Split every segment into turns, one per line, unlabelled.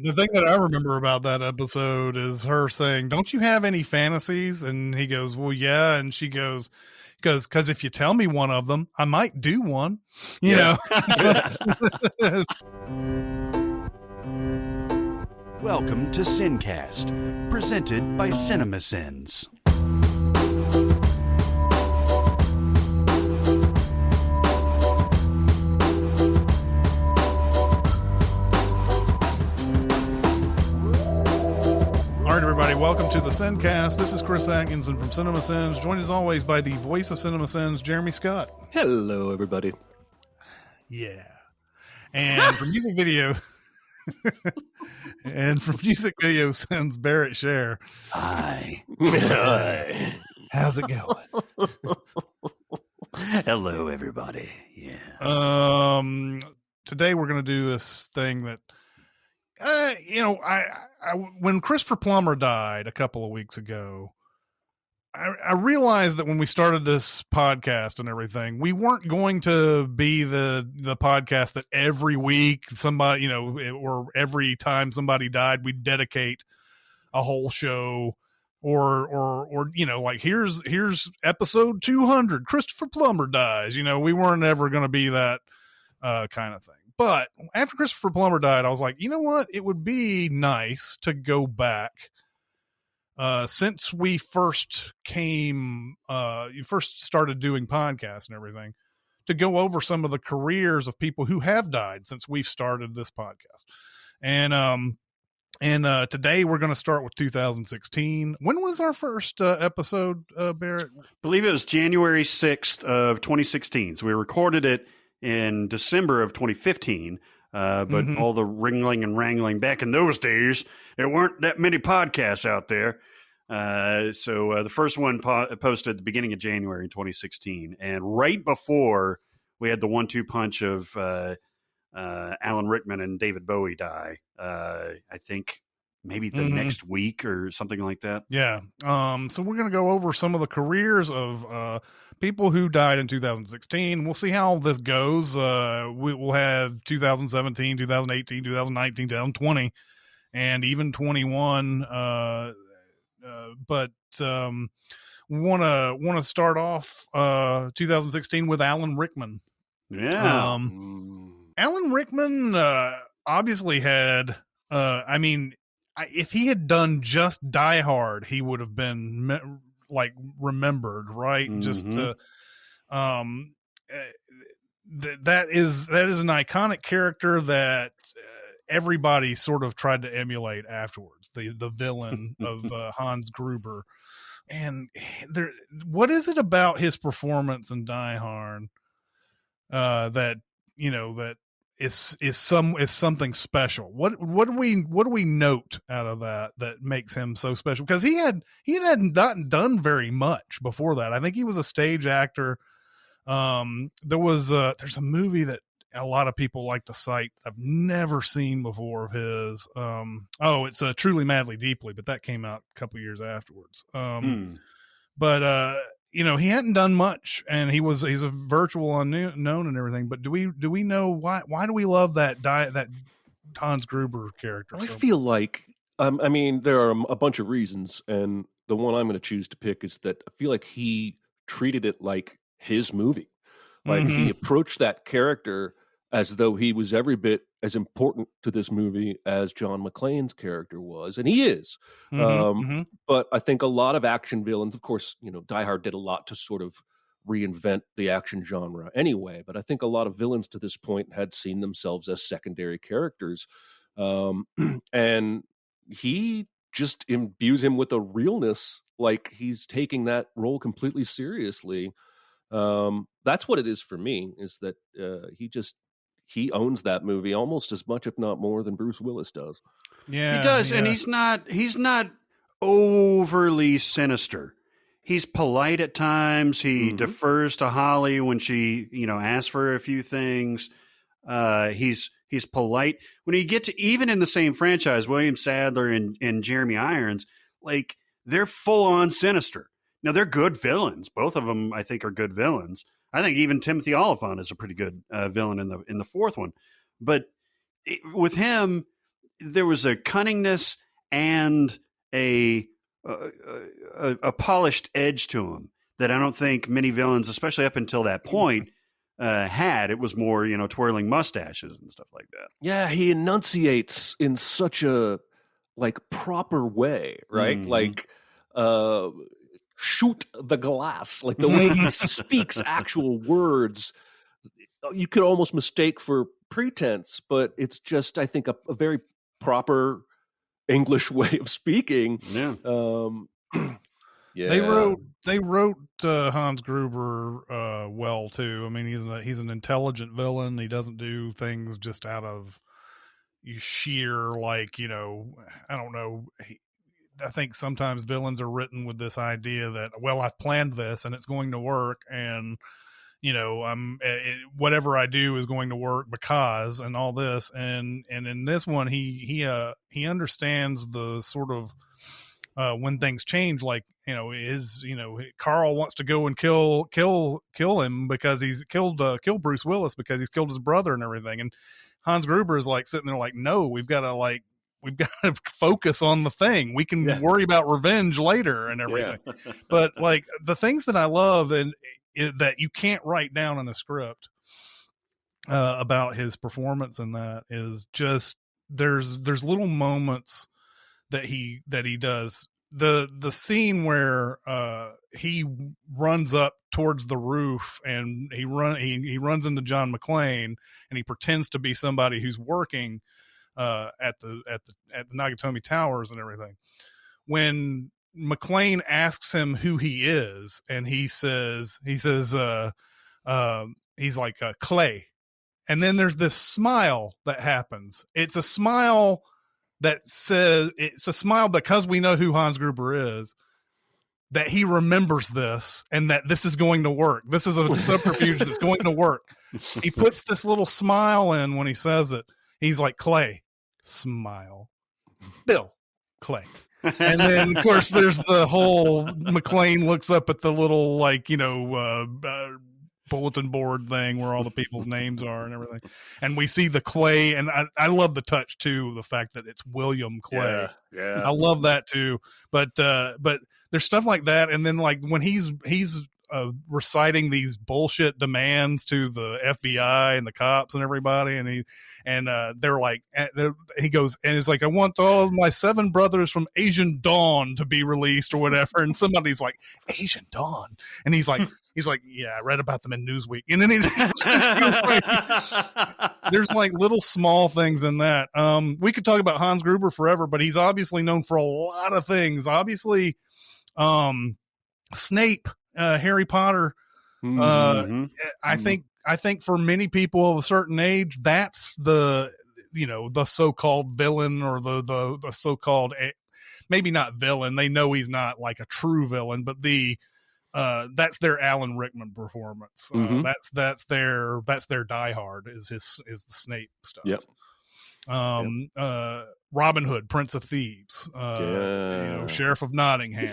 The thing that I remember about that episode is her saying, "Don't you have any fantasies?" And he goes, "Well, yeah." And she goes, "Because if you tell me one of them, I might do one." You know.
Welcome to SinCast, presented by Cinemasins.
All right, everybody, welcome to the SinCast. This is Chris Atkinson from Cinemasins, joined as always by the voice of Cinemasins, Jeremy Scott.
Hello, everybody.
Yeah. And for music video... And for music video sends Barrett Share.
Hi.
How's it going?
Hello, everybody. Yeah.
Today we're going to do this thing that, when Christopher Plummer died a couple of weeks ago, I realized that when we started this podcast and everything, we weren't going to be the podcast that every week somebody, or every time somebody died, we'd dedicate a whole show or like here's episode 200, Christopher Plummer dies. We weren't ever going to be that kind of thing. But after Christopher Plummer died, I was like, you know what? It would be nice to go back. Since we first you first started doing podcasts and everything, to go over some of the careers of people who have died since we've started this podcast. And today we're going to start with 2016. When was our first episode, Barrett?
I believe it was January 6th of 2016. So we recorded it in December of 2015. But all the wrangling and wrangling back in those days, there weren't that many podcasts out there. So the first one posted at the beginning of January in 2016. And right before we had the 1-2 punch of Alan Rickman and David Bowie die, I think maybe the next week or something like that.
Yeah. So we're going to go over some of the careers of people who died in 2016. We'll see how this goes. We'll have 2017, 2018, 2019, 2020, and even 21. But want to start off 2016 with Alan Rickman.
Yeah.
Alan Rickman obviously had. If he had done just Die Hard, he would have been remembered, right? Just that is an iconic character that everybody sort of tried to emulate afterwards. The villain of Hans Gruber, and what is it about his performance in Die Hard that is something special? What do we note out of that makes him so special? Because he hadn't done very much before that. I think he was a stage actor. There's a movie that a lot of people like to cite I've never seen before of his. It's Truly Madly Deeply, but that came out a couple years afterwards. But he hadn't done much, and he's a virtual unknown and everything. But do we know why do we love that Hans Gruber character?
I feel like there are a bunch of reasons, and the one I'm going to choose to pick is that I feel like he treated it like his movie. Like he approached that character as though he was every bit as important to this movie as John McClane's character was, and he is. But I think a lot of action villains, of course, Die Hard did a lot to sort of reinvent the action genre anyway, but I think a lot of villains to this point had seen themselves as secondary characters. And he just imbues him with a realness, like he's taking that role completely seriously. That's what it is for me, is that he owns that movie almost as much, if not more, than Bruce Willis does.
Yeah, he does. Yeah. And he's not overly sinister. He's polite at times. He defers to Holly when she, asks for a few things. He's polite. When you get to, even in the same franchise, William Sadler and Jeremy Irons, like, they're full on sinister. Now, they're good villains. Both of them, I think, are good villains. I think even Timothy Olyphant is a pretty good villain in the fourth one. But with him, there was a cunningness and a polished edge to him that I don't think many villains, especially up until that point, had. It was more, twirling mustaches and stuff like that.
Yeah, he enunciates in such a proper way, right? Shoot the glass, like the way he speaks actual words, you could almost mistake for pretense, but it's just, I think, a very proper English way of speaking.
Yeah.
Yeah.
They wrote Hans Gruber well too. I mean, he's an intelligent villain. He doesn't do things just out of sheer, I don't know. I think sometimes villains are written with this idea that, well, I've planned this and it's going to work, and whatever I do is going to work because, and all this, and in this one, he understands the sort of when things change, Carl wants to go and kill him because he's kill Bruce Willis because he's killed his brother and everything, and Hans Gruber is sitting there no, we've got to focus on the thing. We can worry about revenge later and everything. Yeah. But the things that I love and that you can't write down in a script about his performance in that is just there's little moments that he does. The scene where he runs up towards the roof and he runs into John McClane and he pretends to be somebody who's working at the Nagatomi Towers and everything. When McClane asks him who he is, and he says he's like Clay, and then there's this smile that happens. It's a smile that says, it's a smile because we know who Hans Gruber is, that he remembers this and that this is going to work. This is a subterfuge that's going to work. He puts this little smile in when he says it. He's like, Clay, smile. Bill, Clay. And then, of course, there's the whole McClane looks up at the little, bulletin board thing where all the people's names are and everything. And we see the Clay. And I love the touch, too, the fact that it's William Clay.
Yeah.
I love that, too. But there's stuff like that. And then, when he's reciting these bullshit demands to the FBI and the cops and everybody, and they're like, he goes and it's like, I want all of my 7 brothers from Asian Dawn to be released or whatever, and somebody's like, Asian Dawn, and he's like, yeah, I read about them in Newsweek, and then there's little small things in that. We could talk about Hans Gruber forever, but he's obviously known for a lot of things. Obviously, Snape. Harry Potter. I think for many people of a certain age, that's the so-called villain, or the so-called, maybe not villain. They know he's not a true villain, but that's their Alan Rickman performance. That's their Die Hard is the Snape stuff.
Yep.
Robin Hood, Prince of Thieves, Sheriff of Nottingham.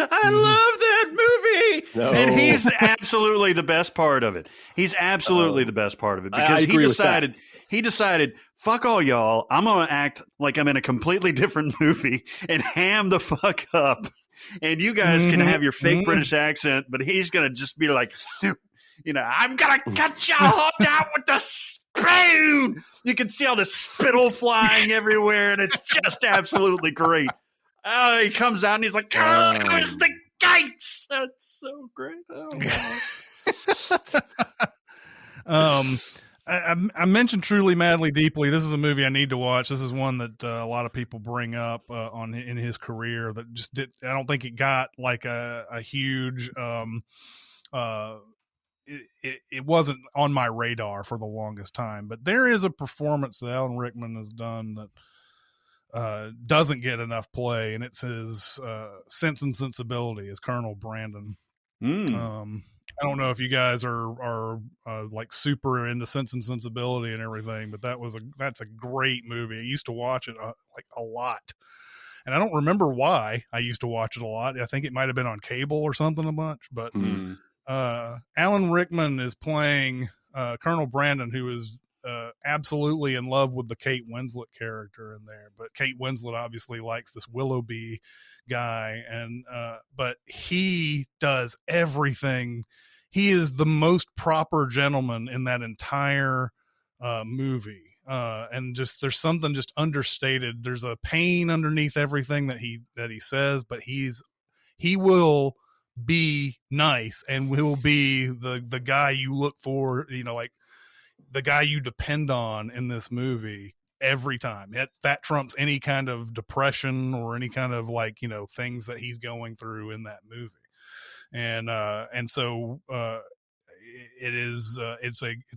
I love that movie. No. And he's absolutely the best part of it. He's absolutely the best part of it, because he decided, fuck all y'all, I'm going to act like I'm in a completely different movie and ham the fuck up. And you guys can have your fake British accent, but he's going to just be like, I'm going to cut y'all down with the spoon. You can see all the spittle flying everywhere, and it's just absolutely great. Oh, he comes out and he's like, close the gates. That's so great. Oh, wow.
I mentioned Truly, Madly, Deeply. This is a movie I need to watch. This is one that a lot of people bring up in his career that just did. I don't think it got a huge. It wasn't on my radar for the longest time, but there is a performance that Alan Rickman has done that doesn't get enough play, and it's his Sense and Sensibility as Colonel Brandon. I don't know if you guys are super into Sense and Sensibility and everything, but that's a great movie. I used to watch it a lot, and I don't remember why I used to watch it a lot. I think it might have been on cable or something a bunch, but Alan Rickman is playing Colonel Brandon, who is absolutely in love with the Kate Winslet character in there. But Kate Winslet obviously likes this Willoughby guy, and but he does everything. He is the most proper gentleman in that entire movie. And just there's something just understated. There's a pain underneath everything that he says, but he will be nice and will be the guy you look for, like the guy you depend on in this movie every time. That trumps any kind of depression or any kind of things that he's going through in that movie. And so it's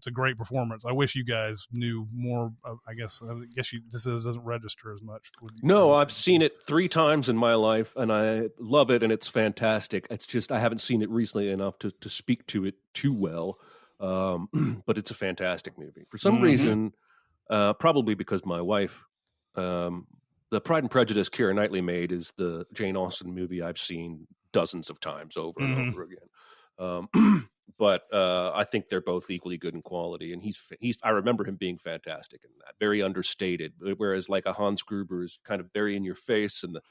a great performance. I wish you guys knew more. I guess this doesn't register as much.
No, I've seen it 3 times in my life, and I love it, and it's fantastic. It's just I haven't seen it recently enough to speak to it too well. But it's a fantastic movie. For some reason, probably because my wife, the Pride and Prejudice Keira Knightley made is the Jane Austen movie I've seen dozens of times over and over again. But I think they're both equally good in quality, and he's I remember him being fantastic in that, very understated. Whereas like a Hans Gruber is kind of very in your face, and the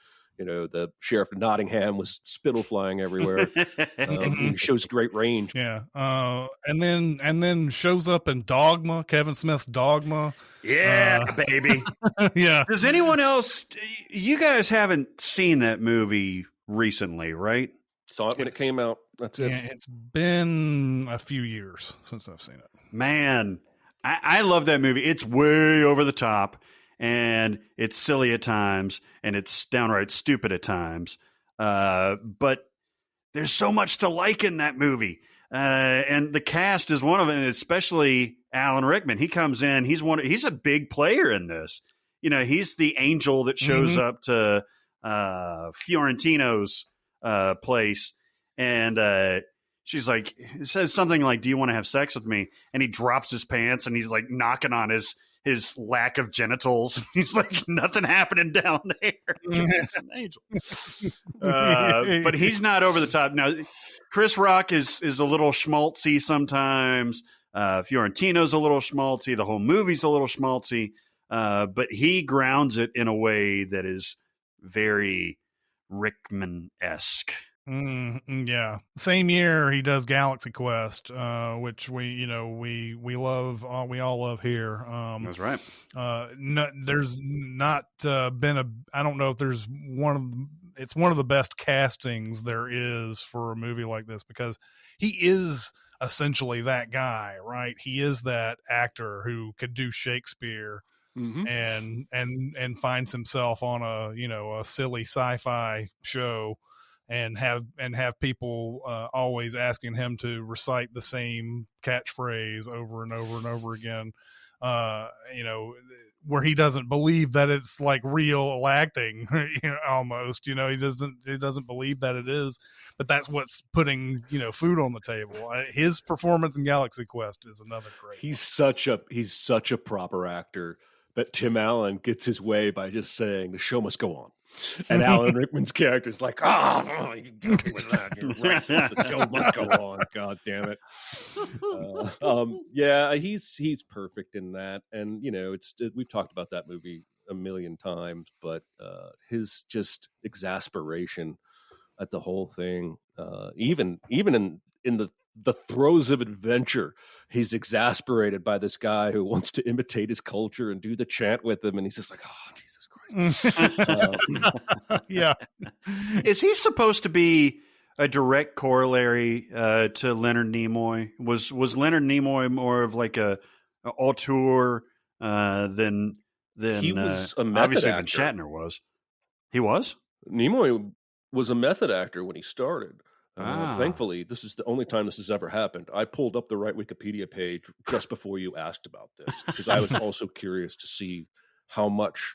Sheriff of Nottingham was spittle flying everywhere. He shows great range.
Yeah, and then shows up in Dogma, Kevin Smith's Dogma.
Yeah, baby.
Yeah.
Does anyone else? You guys haven't seen that movie recently, right?
Saw it when it came out. That's it.
Yeah, it's been a few years since I've seen it.
Man, I love that movie. It's way over the top, and it's silly at times, and it's downright stupid at times. But there's so much to like in that movie. And the cast is one of it, and especially Alan Rickman. He comes in. He's a big player in this. He's the angel that shows up to Fiorentino's place, and she's like, it says something like, "Do you want to have sex with me?" And he drops his pants, and he's like knocking on his lack of genitals. He's like, nothing happening down there. It's an angel. But he's not over the top. Now, Chris Rock is a little schmaltzy sometimes. Fiorentino's a little schmaltzy. The whole movie's a little schmaltzy. But he grounds it in a way that is very Rickman-esque.
Yeah. Same year he does Galaxy Quest, which we love. We all love here.
That's right.
There's not been I don't know if there's it's one of the best castings there is for a movie like this, because he is essentially that guy, right? He is that actor who could do Shakespeare. And finds himself on a silly sci-fi show and have people always asking him to recite the same catchphrase over and over and over again, where he doesn't believe that it's like real acting, almost, he doesn't believe that it is, but that's what's putting, food on the table. His performance in Galaxy Quest is another great.
He's such a proper actor. But Tim Allen gets his way by just saying the show must go on, and Alan Rickman's character is like, you got me with that. You're right. The show must go on. God damn it. Yeah, he's perfect in that, and we've talked about that movie a million times, but his just exasperation at the whole thing, even in the throes of adventure, he's exasperated by this guy who wants to imitate his culture and do the chant with him, and he's just like, oh, Jesus Christ.
Yeah.
Is he supposed to be a direct corollary to Leonard Nimoy? Was Leonard Nimoy more of like a auteur than
he was a method
obviously
actor.
Than Shatner was? He was?
Nimoy was a method actor when he started. Thankfully, this is the only time this has ever happened. I pulled up the right Wikipedia page just before you asked about this, because I was also curious to see how much,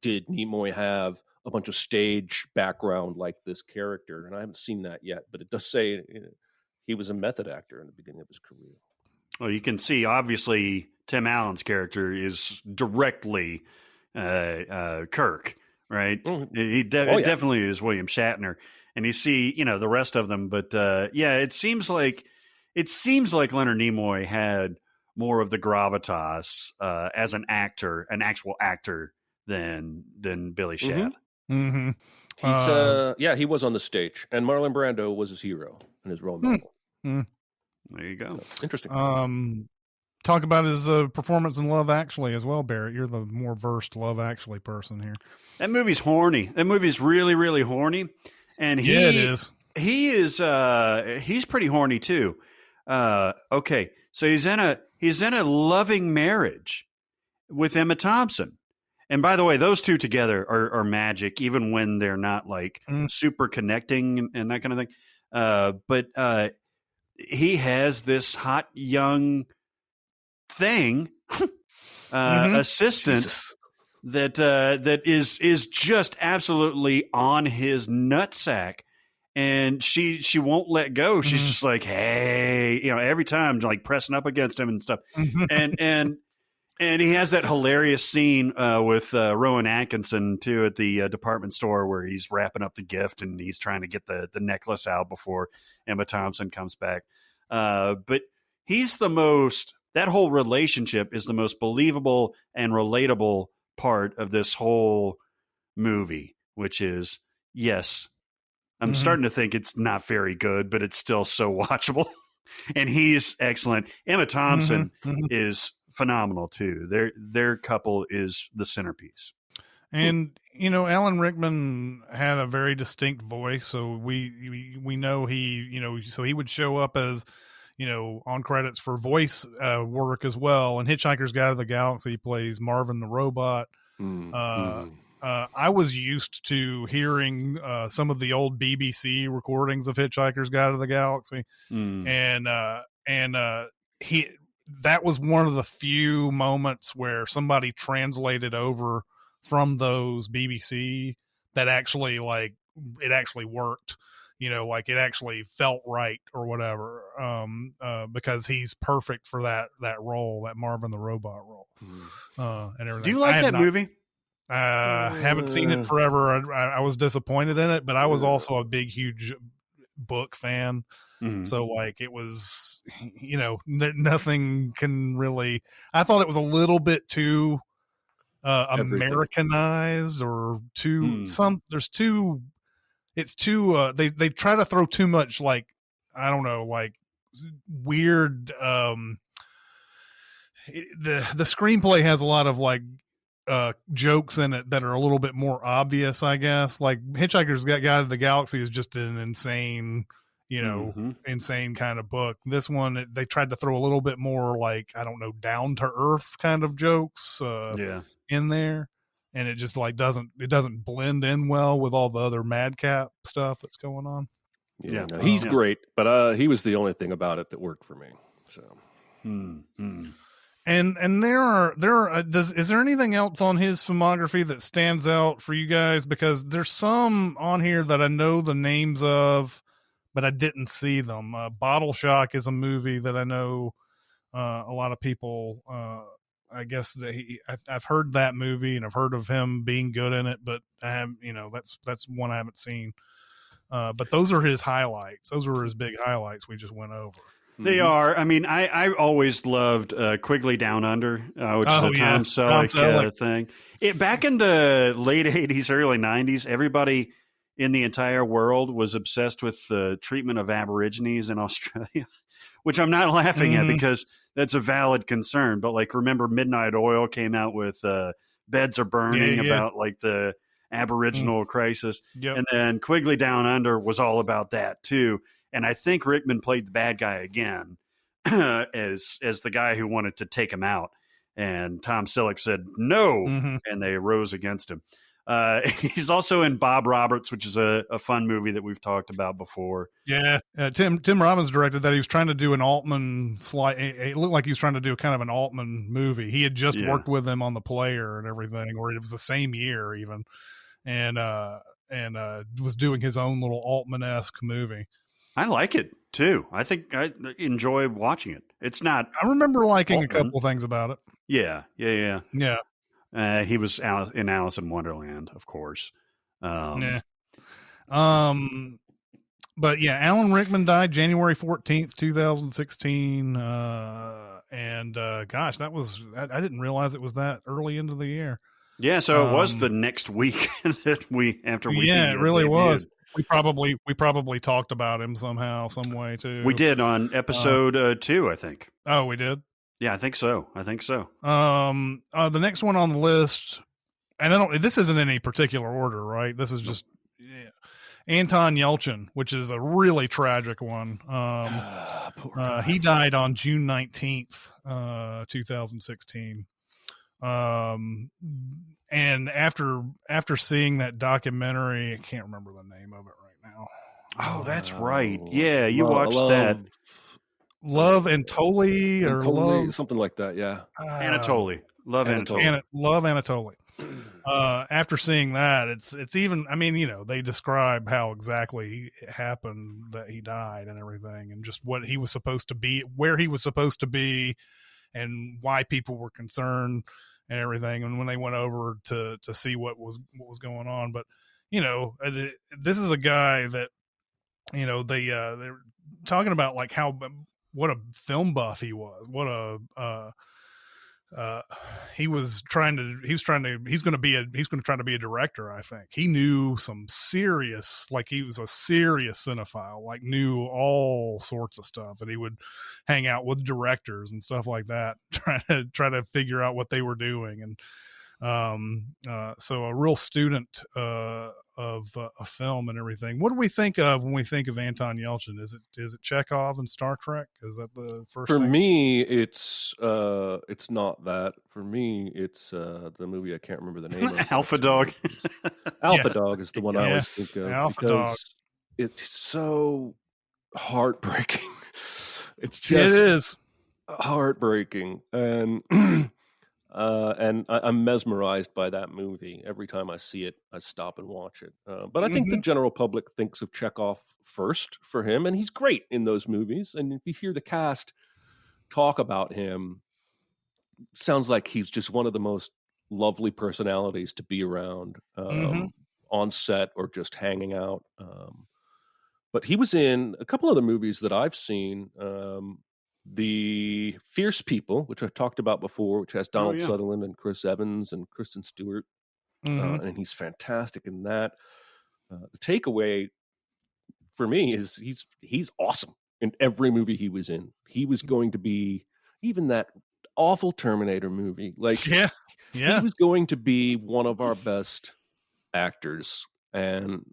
did Nimoy have a bunch of stage background like this character? And I haven't seen that yet, but it does say he was a method actor in the beginning of his career.
Well, you can see, obviously, Tim Allen's character is directly Kirk, right? He definitely is William Shatner. And you see, the rest of them, but it seems like Leonard Nimoy had more of the gravitas as an actual actor than Billy Shad.
Mm-hmm.
He was on the stage, and Marlon Brando was his hero in his role model.
There you go.
So, interesting.
Talk about his performance in Love Actually as well, Barrett. You're the more versed Love Actually person here.
That movie's horny. That movie's really, really horny, and
it is.
He's pretty horny too. Okay, so he's in a loving marriage with Emma Thompson. And by the way, those two together are magic, even when they're not like super connecting and that kind of thing. But he has this hot young thing, assistant
Jesus.
that is just absolutely on his nutsack. And she won't let go. She's just like, hey, every time like pressing up against him and stuff. And he has that hilarious scene with Rowan Atkinson too at the department store where he's wrapping up the gift and he's trying to get the necklace out before Emma Thompson comes back. But he's that whole relationship is the most believable and relatable part of this whole movie, which is, yes, I'm starting to think it's not very good, but it's still so watchable. And he's excellent. Emma Thompson is phenomenal too. Their couple is the centerpiece.
And Alan Rickman had a very distinct voice, so we know so he would show up as on credits for voice work as well. And Hitchhiker's Guide to the Galaxy, he plays Marvin the robot. I was used to hearing some of the old BBC recordings of Hitchhiker's Guide to the Galaxy, and that was one of the few moments where somebody translated over from those BBC that actually it actually worked, like it actually felt right or whatever, because he's perfect for that role, that Marvin the robot role, and everything.
Do you like that movie?
Haven't seen it forever. I was disappointed in it, but I was also a huge book fan. So like it was, nothing can really, I thought it was a little bit too Americanized or too they try to throw too much, like, I don't know, like weird, the screenplay has a lot of like jokes in it that are a little bit more obvious, I guess. Like Hitchhiker's Guide to the Galaxy is just an insane, insane kind of book. This one, they tried to throw a little bit more, like, I don't know, down to earth kind of jokes in there. And it just like doesn't blend in well with all the other madcap stuff that's going on.
He's great, but he was the only thing about it that worked for me. So
And there are is there anything else on his filmography that stands out for you guys? Because there's some on here that I know the names of, but I didn't see them. Bottle Shock is a movie that I know a lot of people. I guess that I've heard that movie and I've heard of him being good in it, but I have, that's one I haven't seen. But those are his highlights. Those were his big highlights we just went over.
They are. I mean, I always loved Quigley Down Under, which is a Tom Selleck thing. Back in the late 80s, early 90s, everybody in the entire world was obsessed with the treatment of Aborigines in Australia, which I'm not laughing at because that's a valid concern. But like, remember Midnight Oil came out with Beds Are Burning about like the Aboriginal crisis. And then Quigley Down Under was all about that too. And I think Rickman played the bad guy again as the guy who wanted to take him out. And Tom Selleck said no, and they rose against him. He's also in Bob Roberts, which is a fun movie that we've talked about before.
Yeah, Tim Robbins directed that. He was trying to do an Altman slide. It looked like he was trying to do kind of an Altman movie. He had just worked with him on The Player and everything, or it was the same year even, and was doing his own little Altman-esque movie.
I like it too. I think I enjoy watching it. It's not.
I remember liking Altman. A couple things about it.
Yeah. He was in Alice in Wonderland, of course.
But yeah, Alan Rickman died January 14th, 2016. gosh, that was I didn't realize it was that early into the year.
Yeah, so it was the next week that
Yeah, it really was. We probably talked about him somehow, some way too.
We did on episode 2, I think.
Oh, we did.
Yeah, I think so.
The next one on the list, and this isn't in any particular order, right? This is just Anton Yelchin, which is a really tragic one. He died on June 19th, 2016. And after seeing that documentary, I can't remember the name of it right now.
Oh, that's right. Yeah, you watched that.
Love Anatoly or Love
something like that. Yeah,
Anatoly. Love Anatoly.
Love Anatoly. After seeing that, it's even. I mean, they describe how exactly it happened that he died and everything, and just what he was supposed to be, where he was supposed to be, and why people were concerned and everything. And when they went over to see what was going on, but this is a guy that they're talking about like what a film buff he was. What a he's going to try to be a director. I think he knew some serious, like he was a serious cinephile, like knew all sorts of stuff, and he would hang out with directors and stuff like that, try to figure out what they were doing. And so a real student of a film and everything. What do we think of when we think of Anton Yelchin? Is it Chekhov and Star Trek? Is that the first
for
thing?
Me, it's not that. For me, it's the movie I can't remember the name of.
Alpha Dog.
Alpha Dog is the one I always think of.
Alpha Dog.
It's so heartbreaking. It
is
heartbreaking, and I'm mesmerized by that movie. Every time I see it, I stop and watch it. But I think the general public thinks of Chekhov first for him, and he's great in those movies. And if you hear the cast talk about him, it sounds like he's just one of the most lovely personalities to be around on set or just hanging out. But he was in a couple of the movies that I've seen. The Fierce People, which I've talked about before, which has Donald Sutherland and Chris Evans and Kristen Stewart, and he's fantastic in that. The takeaway for me is he's awesome in every movie he was in. He was going to be, even that awful Terminator movie, like he was going to be one of our best actors, and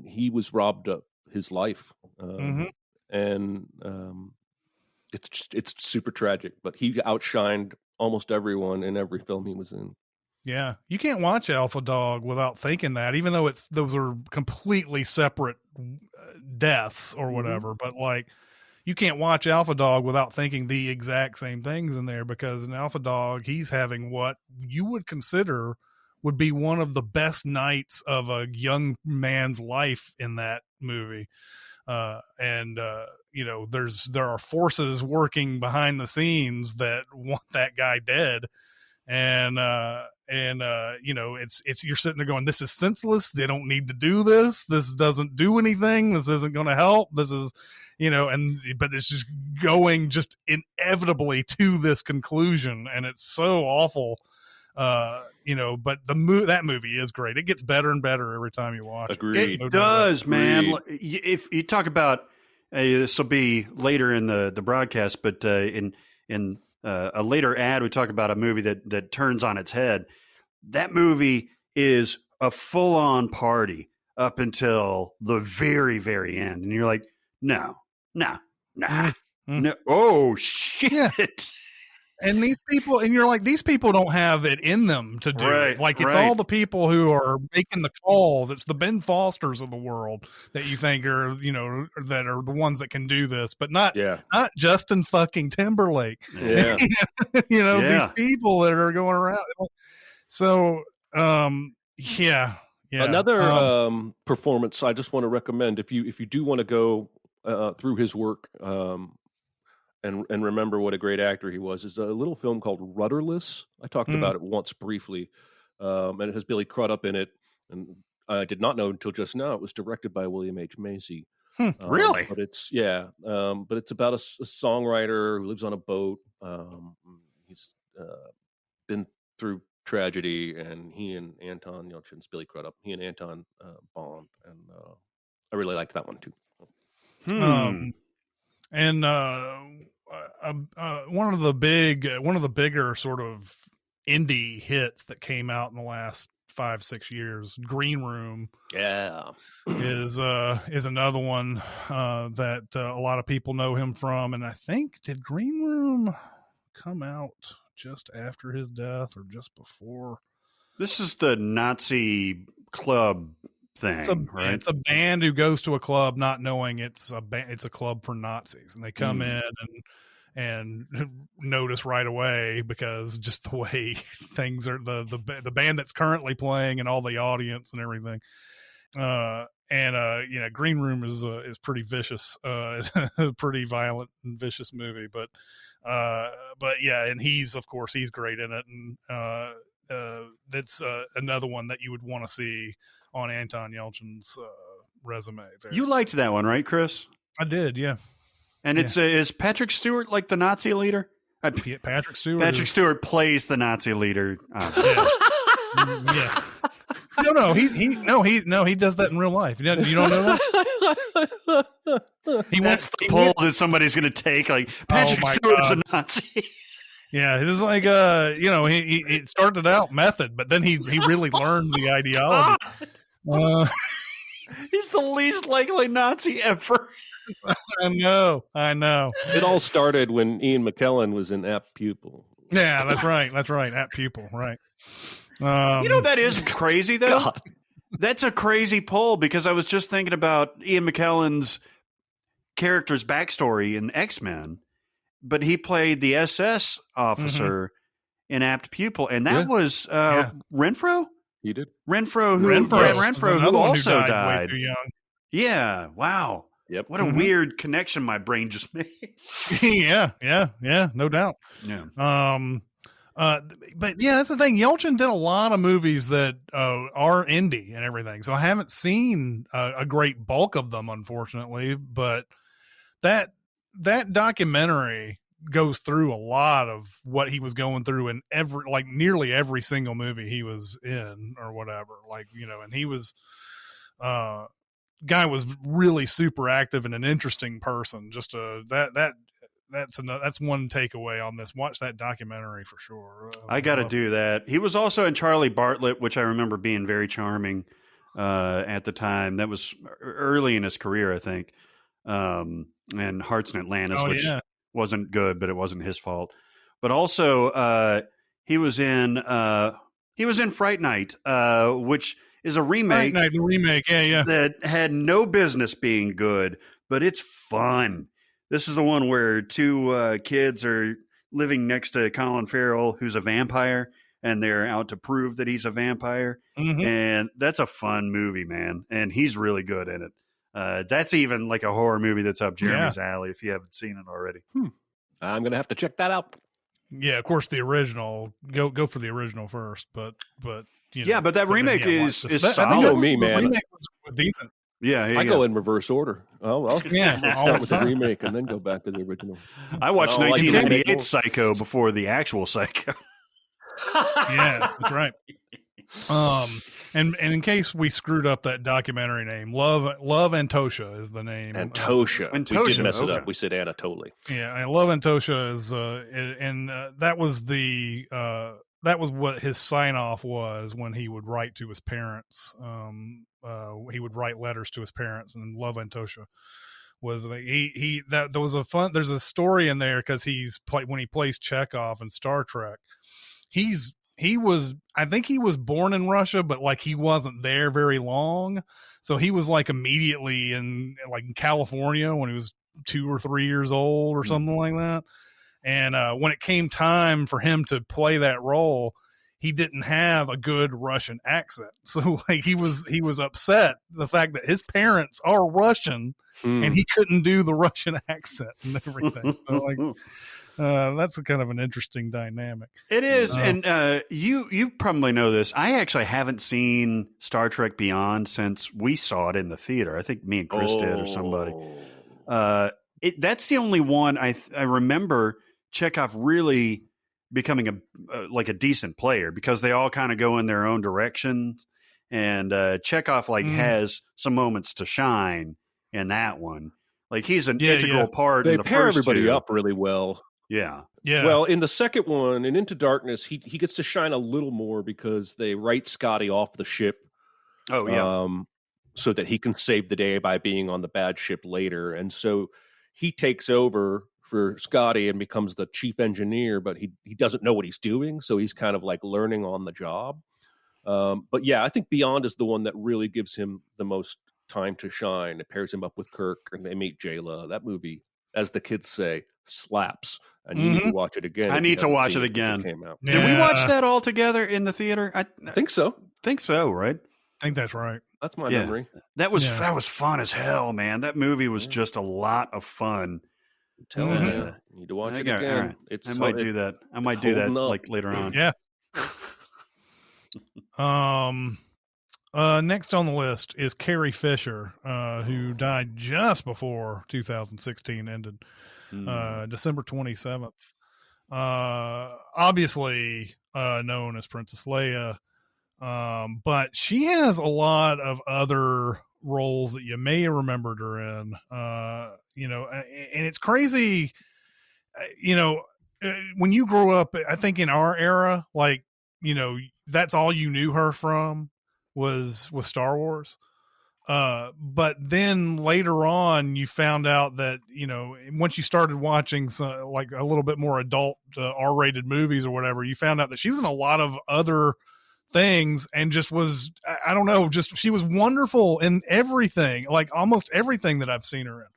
he was robbed of his life, and it's super tragic, but he outshined almost everyone in every film he was in.
Yeah, you can't watch Alpha Dog without thinking that, even though those are completely separate deaths or whatever. But like, you can't watch Alpha Dog without thinking the exact same things in there, because in Alpha Dog, he's having what you would consider would be one of the best nights of a young man's life in that movie. There are forces working behind the scenes that want that guy dead. And it's you're sitting there going, this is senseless. They don't need to do this. This doesn't do anything. This isn't going to help. This is, but it's just going just inevitably to this conclusion. And it's so awful. But that movie is great. It gets better and better every time you watch
Agreed.
It does, man. If you talk about, this will be later in the broadcast, but in a later ad, we talk about a movie that turns on its head. That movie is a full-on party up until the very, very end. And you're like, no. Oh, shit.
Yeah. And these people don't have it in them to do it. Like, it's all the people who are making the calls. It's the Ben Fosters of the world that you think are, that are the ones that can do this, but not Justin fucking Timberlake.
Yeah.
These people that are going around. So,
Another performance I just want to recommend, if you do want to go through his work, and remember what a great actor he was, is a little film called Rudderless. I talked about it once briefly, and it has Billy Crudup in it, and I did not know until just now it was directed by William H. Macy.
Really?
But it's but it's about a songwriter who lives on a boat. He's been through tragedy, and he and Anton Yelchin's Billy Crudup. He and Anton bond, and I really liked that one too.
And one of the bigger sort of indie hits that came out in the last 5-6 years, Green Room, is another one that a lot of people know him from. And I think, did Green Room come out just after his death or just before?
This is the Nazi club thing, right?
It's a band who goes to a club not knowing it's a club for Nazis, and they come in and notice right away, because just the way things are, the band that's currently playing and all the audience and everything. Green Room is pretty vicious. It's a pretty violent and vicious movie, but yeah, and he's great in it, and that's another one that you would want to see on Anton Yelchin's resume there.
You liked that one, right, Chris?
I did, yeah.
And it's is Patrick Stewart like the Nazi leader?
Patrick Stewart.
Patrick Stewart plays the Nazi leader.
Yeah. No, he does that in real life. You don't know that?
That's the poll that somebody's going to take. Like, Patrick Stewart's a Nazi.
Yeah, it is like he started out method, but then he really learned the ideology.
He's the least likely Nazi ever.
I know.
It all started when Ian McKellen was in Apt Pupil.
Yeah, that's right. Apt Pupil, right.
That is crazy, though. God. That's a crazy poll, because I was just thinking about Ian McKellen's character's backstory in X-Men, but he played the SS officer in Apt Pupil, and that was Renfro?
He did.
Renfro, who also died. Way too young. Yeah, wow.
Yep.
What a weird connection my brain just made.
Yeah, no doubt.
Yeah.
But yeah, that's the thing. Yelchin did a lot of movies that are indie and everything. So I haven't seen a great bulk of them, unfortunately. But that documentary goes through a lot of what he was going through in nearly every single movie he was in or whatever. And he was guy was really super active and an interesting person. Just that's one takeaway on this. Watch that documentary for sure.
I got to do that. He was also in Charlie Bartlett, which I remember being very charming at the time. That was early in his career, I think. And Hearts in Atlantis, which wasn't good, but it wasn't his fault. But also, he was in Fright Night, which is a remake.
Fright Night, the remake, yeah.
That had no business being good, but it's fun. This is the one where two kids are living next to Colin Farrell, who's a vampire, and they're out to prove that he's a vampire. Mm-hmm. And that's a fun movie, man. And he's really good in it. That's even like a horror movie that's up Jeremy's alley if you haven't seen it already.
I'm going to have to check that out.
Yeah, of course, the original. Go for the original first, but
but that remake is solid.
I think me, man.
The remake was decent.
Yeah,
I go in reverse order. I'll start with the remake and then go back to the original.
I watched 1998 Psycho before the actual Psycho.
Yeah, that's right. And in case we screwed up that documentary name, Love Antosha is the name.
Antosha. We did mess it up. We said Anatoly.
Yeah, I Love Antosha is, and that was that was what his sign off was when he would write to his parents. He would write letters to his parents, and Love Antosha was there's a story in there because when he plays Chekhov in Star Trek, I think he was born in Russia, but he wasn't there very long. So he was immediately in California when he was 2 or 3 years old or something like that. And when it came time for him to play that role, he didn't have a good Russian accent. So he was upset the fact that his parents are Russian and he couldn't do the Russian accent and everything. So That's a kind of an interesting dynamic.
It is, and you probably know this. I actually haven't seen Star Trek Beyond since we saw it in the theater. I think me and Chris did, or somebody. That's the only one I remember Chekhov really becoming a decent player, because they all kind of go in their own directions, and Chekhov has some moments to shine in that one. Like, he's an integral part.
They
in the
pair
first
everybody
two.
up really well.
Yeah.
Well, in the second one, in Into Darkness, he gets to shine a little more because they write Scotty off the ship.
Oh yeah.
So that he can save the day by being on the bad ship later, and so he takes over for Scotty and becomes the chief engineer, but he doesn't know what he's doing, so he's kind of like learning on the job. But yeah, I think Beyond is the one that really gives him the most time to shine. It pairs him up with Kirk, and they meet Jayla. That movie, as the kids say, slaps, and you need to watch it again.
I need to watch it again.
Came out.
Did we watch that all together in the theater? I
think so.
Think so, right?
I think that's right.
That's my memory.
That was fun as hell, man. That movie was just a lot of fun.
I'm telling you, you need to watch it again.
Right. I might do that. I might do that like later on.
Yeah. Next on the list is Carrie Fisher, who died just before 2016 ended, December 27th. Obviously known as Princess Leia, but she has a lot of other roles that you may have remembered her in, and it's crazy, when you grow up, I think in our era, like, that's all you knew her from was Star Wars. But then later on, you found out that, once you started watching like a little bit more adult R-rated movies or whatever, you found out that she was in a lot of other things and just was, I don't know, just she was wonderful in everything, like almost everything that I've seen her in.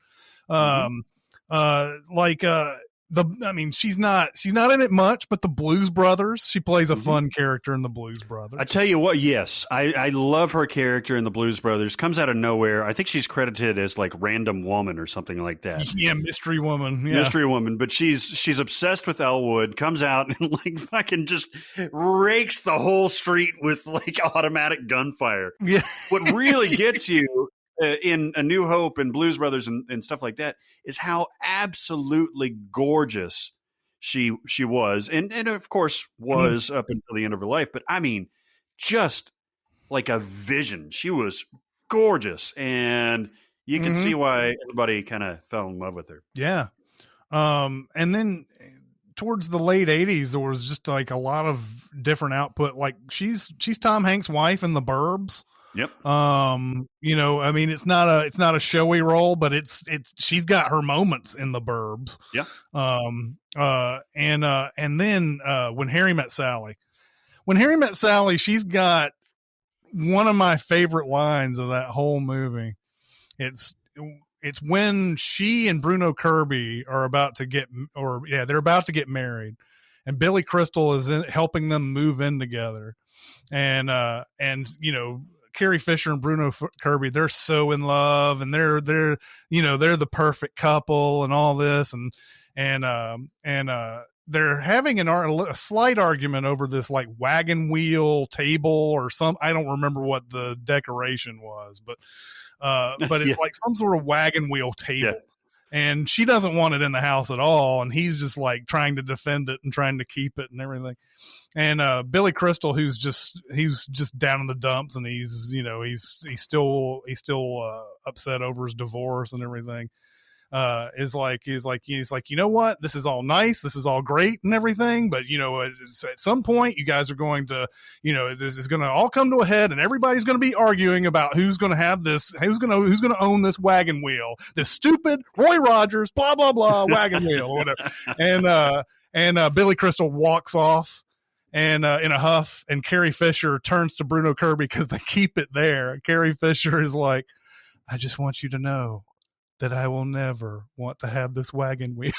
She's not in it much, but the Blues Brothers, she plays a fun character in the Blues Brothers.
I tell you what, yes, I love her character in the Blues Brothers. Comes out of nowhere. I think she's credited as like Random Woman or something like that.
Yeah, Mystery Woman. Yeah.
Mystery Woman, but she's obsessed with Elwood. Comes out and like fucking just rakes the whole street with like automatic gunfire.
Yeah.
What really gets you in A New Hope and Blues Brothers and stuff like that is how absolutely gorgeous she was, and of course was up until the end of her life. But I mean, just like a vision. She was gorgeous, and you can see why everybody kind of fell in love with her.
Yeah. And then towards the late 80s, there was just like a lot of different output. Like she's Tom Hanks' wife in The Burbs.
Yep.
It's not a showy role, but she's got her moments in The Burbs.
Yeah.
And then When Harry Met Sally, she's got one of my favorite lines of that whole movie. It's when she and Bruno Kirby are about to get married, and Billy Crystal is helping them move in together, and Carrie Fisher and Bruno Kirby, they're so in love, and they're the perfect couple and all this, and they're having a slight argument over this like wagon wheel table or some, I don't remember what the decoration was, but it's like some sort of wagon wheel table. Yeah. And she doesn't want it in the house at all, and he's just like trying to defend it and trying to keep it and everything. And Billy Crystal, he's just down in the dumps, and he's still upset over his divorce and everything. He's like, you know what? This is all nice. This is all great and everything. But, at some point you guys are going to, this is going to all come to a head, and everybody's going to be arguing about who's going to have this, who's going to own this wagon wheel, this stupid Roy Rogers, blah, blah, blah, wagon wheel or whatever. And Billy Crystal walks off and in a huff, and Carrie Fisher turns to Bruno Kirby because they keep it there. Carrie Fisher is like, I just want you to know that I will never want to have this wagon wheel.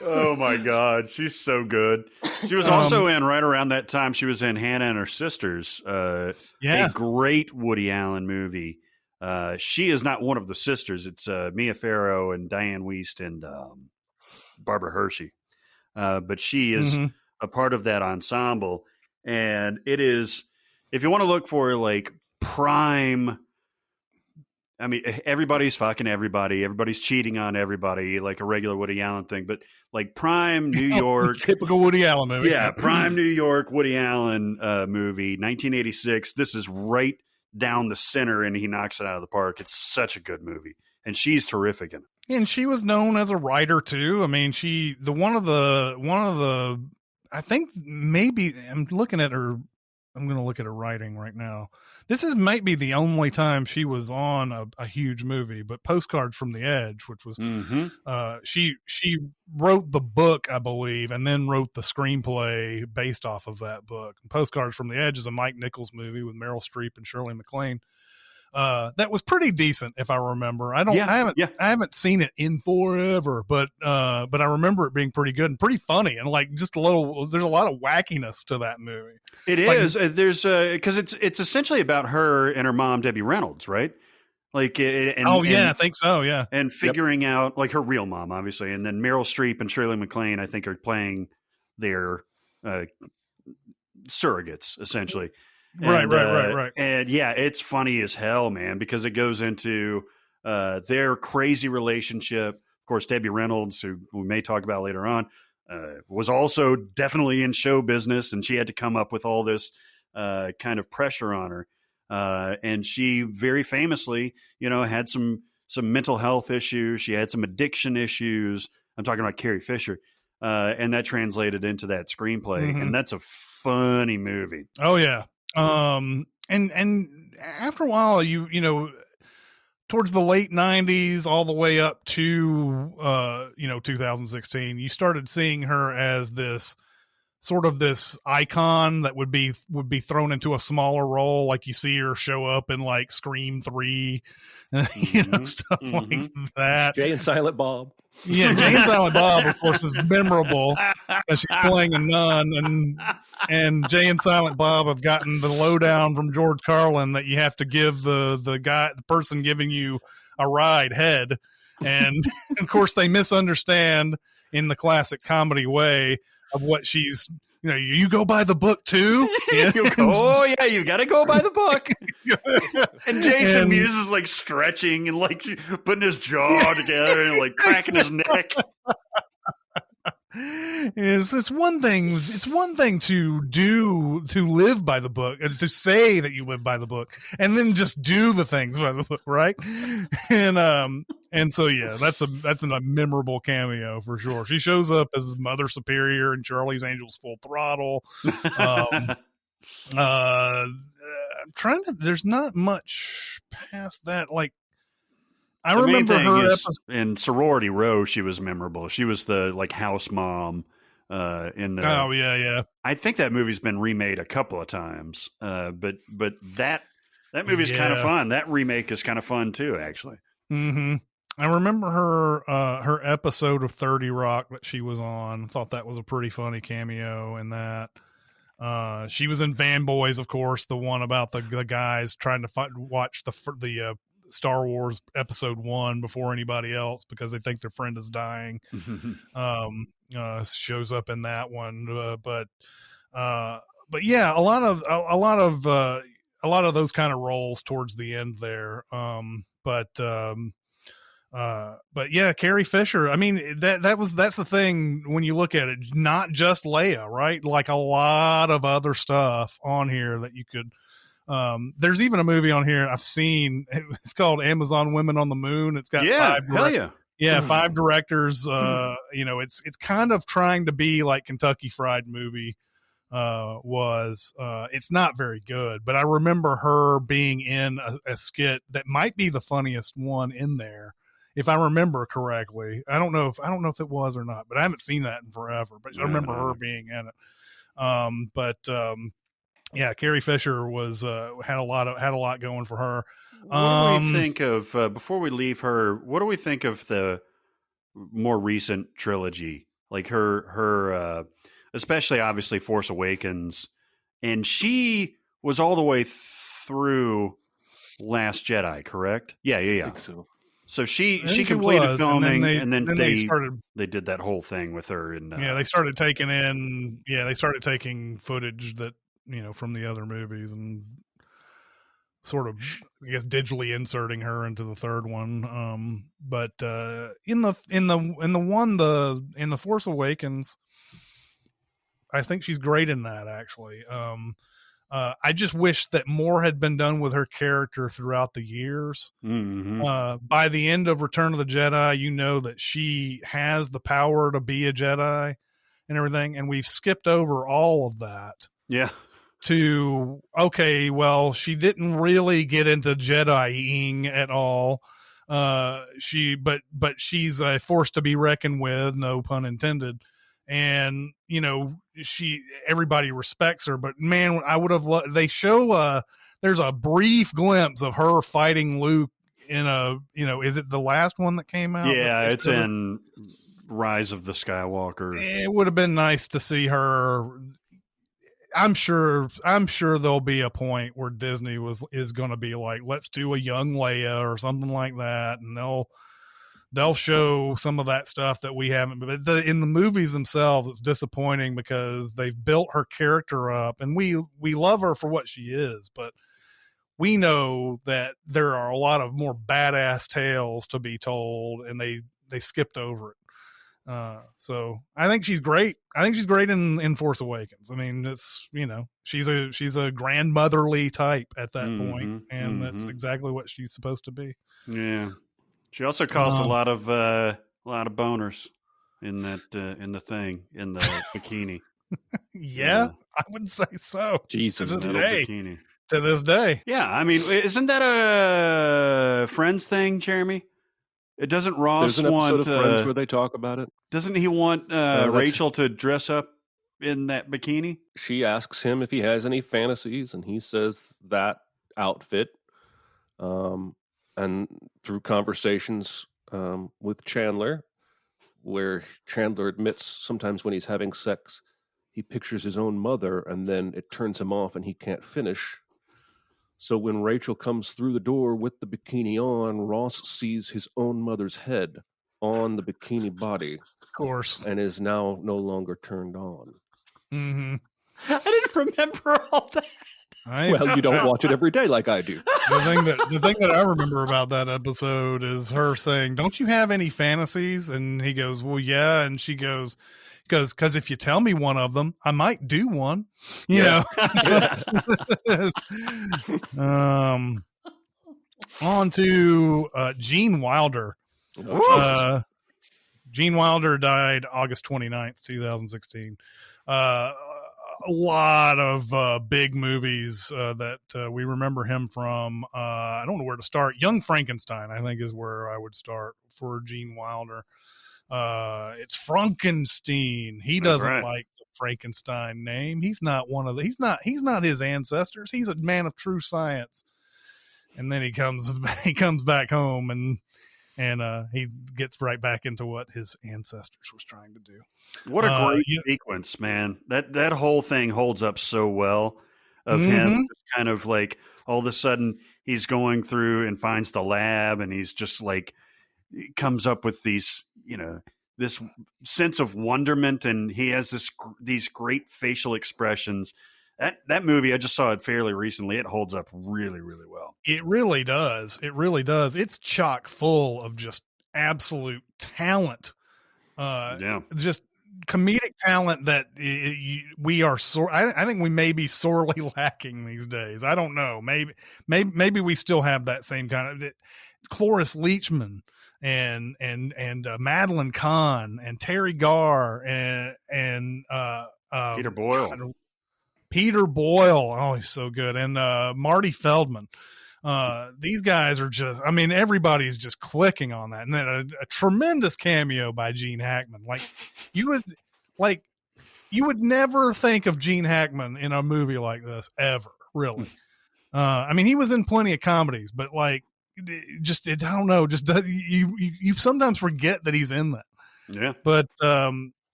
Oh my God, she's so good. She was also in, right around that time, she was in Hannah and Her Sisters. A great Woody Allen movie. She is not one of the sisters. It's Mia Farrow and Diane Wiest and Barbara Hershey. But she is a part of that ensemble. And it is, if you want to look for like prime, I mean, everybody's fucking everybody. Everybody's cheating on everybody, like a regular Woody Allen thing. But like prime New York.
Typical Woody Allen movie.
Yeah, prime New York Woody Allen movie, 1986. This is right down the center, and he knocks it out of the park. It's such a good movie. And she's terrific in it.
And she was known as a writer too. I mean, one of the I think maybe I'm looking at her. I'm going to look at her writing right now. This might be the only time she was on a huge movie, but Postcards from the Edge, which was she wrote the book, I believe, and then wrote the screenplay based off of that book. And Postcards from the Edge is a Mike Nichols movie with Meryl Streep and Shirley MacLaine. That was pretty decent, if I remember. I haven't seen it in forever, but I remember it being pretty good and pretty funny, and like just there's a lot of wackiness to that movie.
It is. There's because it's essentially about her and her mom, Debbie Reynolds, right? Like,
I think so, yeah.
And figuring out like her real mom, obviously, and then Meryl Streep and Shirley MacLaine, I think, are playing their surrogates, essentially.
Right.
And yeah, it's funny as hell, man, because it goes into their crazy relationship. Of course, Debbie Reynolds, who we may talk about later on, was also definitely in show business, and she had to come up with all this kind of pressure on her. And she very famously, had some mental health issues. She had some addiction issues. I'm talking about Carrie Fisher. And that translated into that screenplay. And that's a funny movie.
Oh, yeah. And after a while, towards the late 90s, all the way up to, 2016, you started seeing her as this icon that would be thrown into a smaller role. Like you see her show up in like Scream 3, stuff like that.
Jay and Silent Bob.
Yeah, Jay and Silent Bob, of course, is memorable as she's playing a nun, and Jay and Silent Bob have gotten the lowdown from George Carlin that you have to give the person giving you a ride head, and of course they misunderstand in the classic comedy way of what she's. You go by the book too.
Yeah. You got to go by the book. And Jason Mewes is like stretching and like putting his jaw together and like cracking his neck.
It's one thing to live by the book and to say that you live by the book and then just do the things by the book, right? And so yeah, that's a memorable cameo for sure. She shows up as Mother Superior in Charlie's Angels Full Throttle. I'm trying to. There's not much past that. Like I remember her
in Sorority Row. She was memorable. She was the like house mom. In the
oh yeah.
I think that movie's been remade a couple of times. But that movie's kind of fun. That remake is kind of fun too, actually.
Mm-hmm. I remember her episode of 30 Rock that she was on. Thought that was a pretty funny cameo in that. She was in Fanboys, of course, the one about the guys trying to watch the Star Wars Episode 1 before anybody else because they think their friend is dying. Shows up in that one, but yeah, a lot of those kind of roles towards the end there. But yeah, Carrie Fisher. I mean, that's the thing when you look at it, not just Leia, right? Like a lot of other stuff on here that you could. There's even a movie on here I've seen. It's called Amazon Women on the Moon. It's got five directors. It's kind of trying to be like Kentucky Fried Movie was. It's not very good, but I remember her being in a skit that might be the funniest one in there. If I remember correctly, I don't know if it was or not, but I haven't seen that in forever. But I remember her being in it. Yeah, Carrie Fisher was had a lot going for her.
What do we think of before we leave her? What do we think of the more recent trilogy, like her, especially obviously Force Awakens, and she was all the way through Last Jedi, correct? Yeah.
I think so.
So she
think it
completed
was,
filming,
and then they started.
they did that whole thing with her. And
They started taking in. Yeah, they started taking footage that from the other movies and sort of, I guess, digitally inserting her into the third one. But in the Force Awakens, I think she's great in that, actually. I just wish that more had been done with her character throughout the years.
Mm-hmm.
By the end of Return of the Jedi, you know that she has the power to be a Jedi and everything, and we've skipped over all of that.
Yeah.
To, okay, well, she didn't really get into Jedi-ing at all. But she's a force to be reckoned with, no pun intended. And everybody respects her, but man, I would have they show there's a brief glimpse of her fighting Luke in is it the last one that came out?
Yeah, it's in Rise of the Skywalker.
It would have been nice to see her. I'm sure there'll be a point where Disney is going to be like, let's do a young Leia or something like that, and they'll show some of that stuff that we haven't. But in the movies themselves, it's disappointing because they've built her character up, and we love her for what she is, but we know that there are a lot of more badass tales to be told, and they skipped over it. So I think she's great. I think she's great in Force Awakens. I mean, it's she's a grandmotherly type at that point, and that's exactly what she's supposed to be.
Yeah. She also caused a lot of boners in that in the bikini.
Yeah, I would say so.
Jesus,
to this day.
Bikini.
To this day.
Yeah, I mean, isn't that a Friends thing, Jeremy? It doesn't Ross
There's an
want
episode of Friends where they talk about it.
Doesn't he want Rachel to dress up in that bikini?
She asks him if he has any fantasies, and he says that outfit. And through conversations with Chandler, where Chandler admits sometimes when he's having sex, he pictures his own mother, and then it turns him off and he can't finish. So when Rachel comes through the door with the bikini on, Ross sees his own mother's head on the bikini body.
Of course.
And is now no longer turned on.
Mm-hmm.
I didn't remember all that.
Well, you don't watch it every day like I do.
The thing that I remember about that episode is her saying, "Don't you have any fantasies?" And he goes, "Well, yeah." And she goes, "Because if you tell me one of them, I might do one." You know. On to Gene Wilder. Gene Wilder died August 29th, 2016. A lot of big movies that we remember him from. I don't know where to start. Young Frankenstein, I think, is where I would start for Gene Wilder. It's Frankenstein. He doesn't like the Frankenstein name. He's not one of the. He's not his ancestors. He's a man of true science. And then he comes back home and he gets right back into what his ancestors was trying to do.
What a great sequence, man. That whole thing holds up so well of him just kind of like all of a sudden he's going through and finds the lab and he's just like comes up with these, this sense of wonderment, and he has these great facial expressions. That movie, I just saw it fairly recently. It holds up really, really well.
It really does. It really does. It's chock full of just absolute talent. Just comedic talent that we are I think we may be sorely lacking these days. I don't know. Maybe we still have that same kind of Cloris Leachman and Madeline Kahn and Terry Garr and
Peter Boyle.
Peter Boyle. Oh, he's so good. And Marty Feldman. These guys are just, everybody's just clicking on that. And then a tremendous cameo by Gene Hackman. You would never think of Gene Hackman in a movie like this ever, really. He was in plenty of comedies, but I don't know, you sometimes forget that he's in that.
Yeah.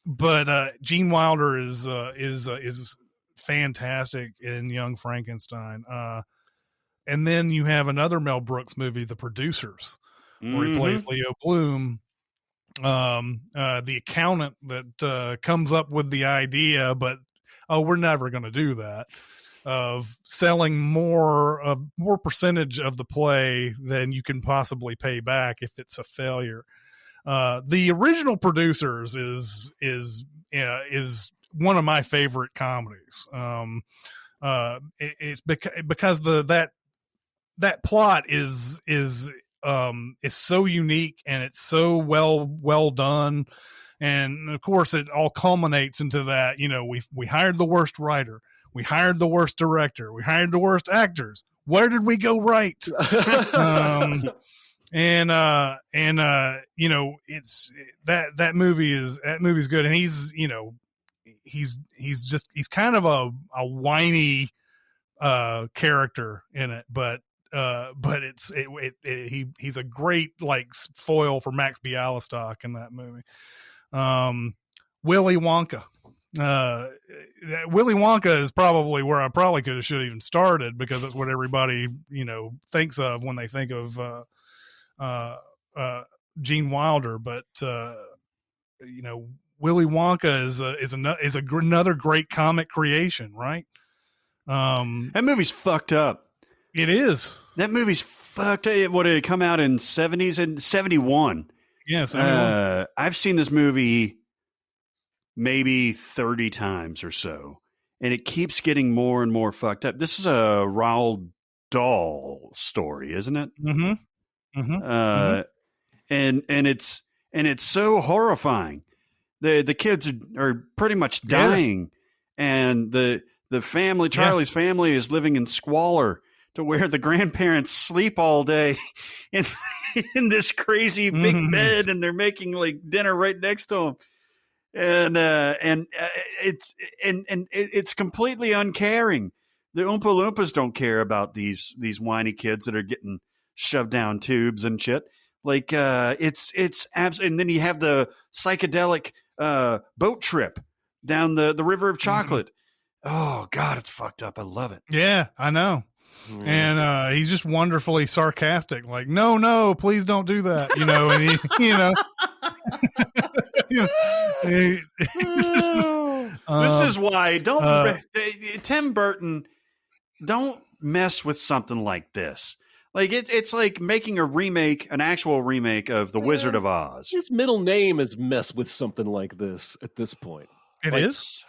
But Gene Wilder is fantastic in Young Frankenstein. and then you have another Mel Brooks movie, The Producers, where he plays Leo Bloom, the accountant that comes up with the idea, but we're never going to do that, of selling more percentage of the play than you can possibly pay back if it's a failure. The original Producers is one of my favorite comedies. It's because that plot is so unique, and it's so well done. And of course it all culminates into that, we hired the worst writer, we hired the worst director, we hired the worst actors. Where did we go right? It's that movie's good. And he's kind of a whiny character in it, but he's a great like foil for Max Bialystock in that movie. Willy Wonka. Willy Wonka is probably where I probably should have even started, because it's what everybody thinks of when they think of Gene Wilder. But Willy Wonka is another great comic creation, right?
That movie's fucked up.
It is.
That movie's fucked up. What did it come out in 70s and 71?
Yes.
I've seen this movie maybe 30 times or so, and it keeps getting more and more fucked up. This is a Roald Dahl story, isn't it?
Mm-hmm. Mm-hmm.
And it's so horrifying. The kids are pretty much dying, and the family, Charlie's family, is living in squalor, to where the grandparents sleep all day in this crazy big bed, and they're making like dinner right next to them. And it's completely uncaring. The Oompa Loompas don't care about these whiny kids that are getting shoved down tubes and shit. Like it's absolutely. And then you have the psychedelic boat trip down the River of Chocolate. Oh God, it's fucked up. I love it.
Yeah, I know. And he's just wonderfully sarcastic, like, no, please don't do that, and
this is why Tim Burton, don't mess with something like this. Like it's like making an actual remake of The Wizard of Oz.
His middle name is mess with something like this at this point.
It is.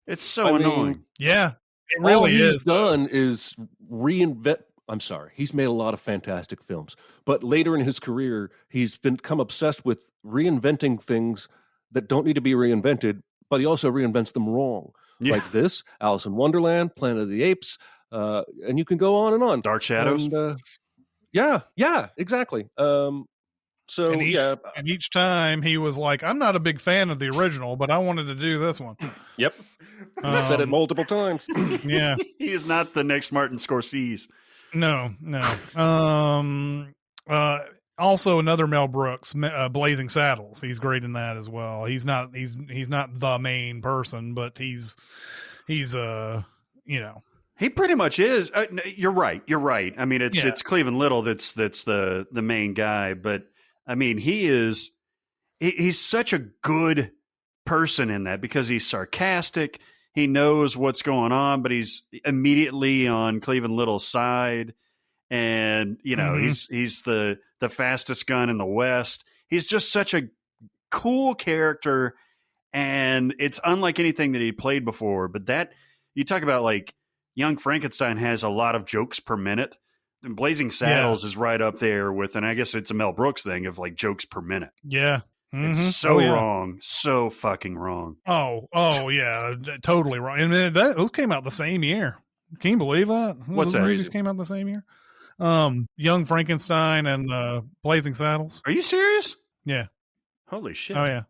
It's so annoying.
Yeah. It really
all
is.
He's done is reinvent. I'm sorry. He's made a lot of fantastic films, but later in his career, he's become obsessed with reinventing things that don't need to be reinvented, but he also reinvents them wrong. Yeah. Like this, Alice in Wonderland, Planet of the Apes, and you can go on and on.
Dark Shadows.
And, yeah, exactly.
And each time he was like, I'm not a big fan of the original, but I wanted to do this one.
Yep. He said it multiple times.
Yeah.
He is not the next Martin Scorsese.
No. Also another Mel Brooks, Blazing Saddles. He's great in that as well. He's not the main person, but he's
He pretty much is. You're right. I mean, it's Cleveland Little that's the main guy, but I mean, he's such a good person in that, because he's sarcastic. He knows what's going on, but he's immediately on Cleveland Little's side. And, he's the fastest gun in the West. He's just such a cool character, and it's unlike anything that he played before. But that, you talk about like Young Frankenstein has a lot of jokes per minute. And Blazing Saddles is right up there with, and I guess it's a Mel Brooks thing of like jokes per minute.
Yeah.
It's so wrong. So fucking wrong.
Oh yeah. Totally wrong. And those came out the same year. Can you believe that?
What's that?
Movies came out the same year. Young Frankenstein and Blazing Saddles.
Are you serious?
Yeah.
Holy shit.
Oh yeah.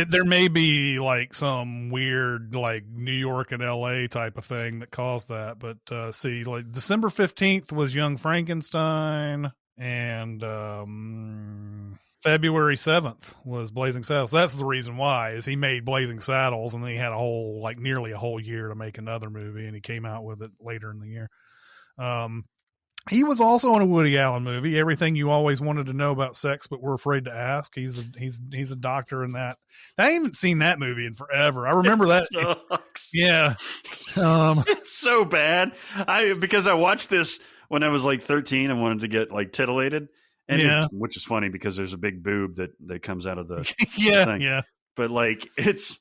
There may be like some weird like New York and LA type of thing that caused that, but see, like December 15th was Young Frankenstein, and February 7th was Blazing Saddles. That's the reason why, is he made Blazing Saddles and then he had nearly a whole year to make another movie, and he came out with it later in the year. He was also in a Woody Allen movie, Everything You Always Wanted to Know About Sex But Were Afraid to Ask. He's a doctor in that. I haven't seen that movie in forever. I remember that.
Sucks.
Yeah.
It's so bad. Because I watched this when I was like 13 and wanted to get like titillated. And which is funny because there's a big boob that comes out of the thing.
Yeah.
But like it's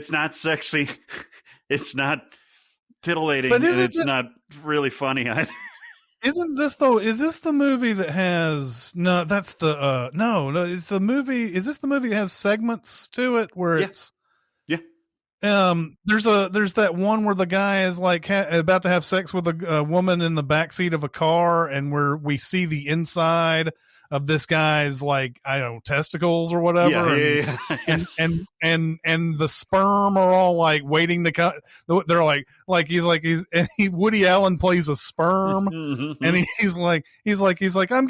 not sexy. It's not titillating,
but
and it's not really funny either.
Isn't this though? Is this the movie that has no? That's the no. It's the movie. Is this the movie that has segments to it where it's there's that one where the guy is like about to have sex with a woman in the backseat of a car, and where we see the inside of this guy's, like, I don't know, testicles or whatever. And the sperm are all like waiting to cut. They're like Woody Allen plays a sperm and he's like, I'm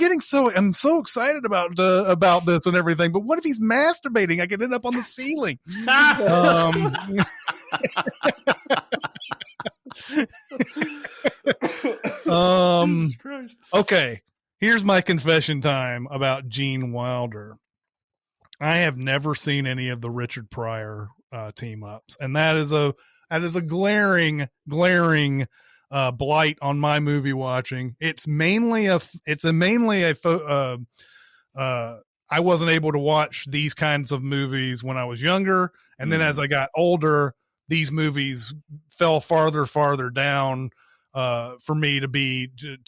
so excited about this and everything. But what if he's masturbating? I could end up on the ceiling. Okay. Here's my confession time about Gene Wilder. I have never seen any of the Richard Pryor team ups, and that is a glaring blight on my movie watching. I wasn't able to watch these kinds of movies when I was younger, and then as I got older, these movies fell farther down for me to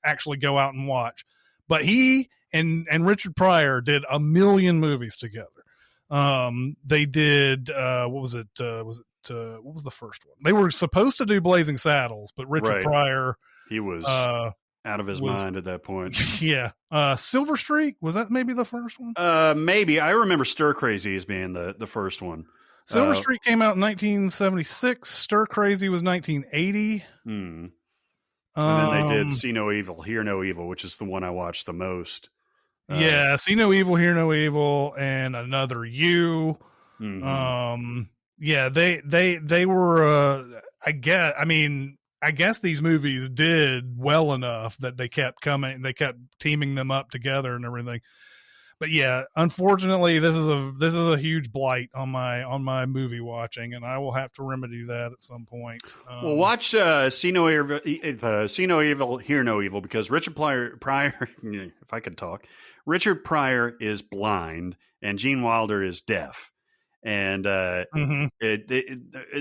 actually go out and watch. But he and Richard Pryor did a million movies together. They did what was it? What was the first one? They were supposed to do Blazing Saddles, but Richard Pryor,
he was out of his mind at that point.
Yeah. Silver Streak, was that maybe the first one?
Maybe. I remember Stir Crazy as being the first one.
Silver Streak came out in 1976. Stir Crazy was 1980.
And then they did See No Evil, Hear No Evil, which is the one I watched the most.
See No Evil, Hear No Evil, and Another You. Yeah, they were. I guess these movies did well enough that they kept coming. They kept teaming them up together and everything. But yeah, unfortunately, this is a huge blight on my movie watching, and I will have to remedy that at some point.
Well, watch See No Evil, Hear No Evil, because Richard Pryor, if I could talk, Richard Pryor is blind and Gene Wilder is deaf, and the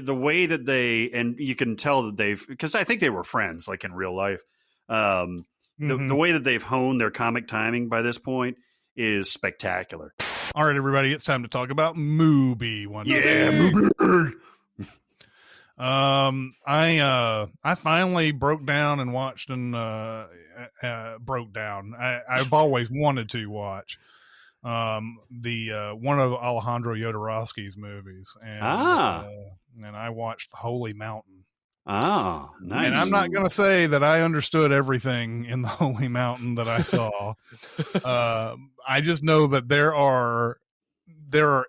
way that they, and you can tell that because I think they were friends, like in real life. The way that they've honed their comic timing by this point is spectacular.
All right, everybody, it's time to talk about Mubi once again.
Mubi.
I finally broke down and watched and broke down. I've always wanted to watch the one of Alejandro Jodorowsky's movies, and I watched The Holy Mountain.
Ah, nice.
And I'm not going to say that I understood everything in The Holy Mountain that I saw. I just know that there are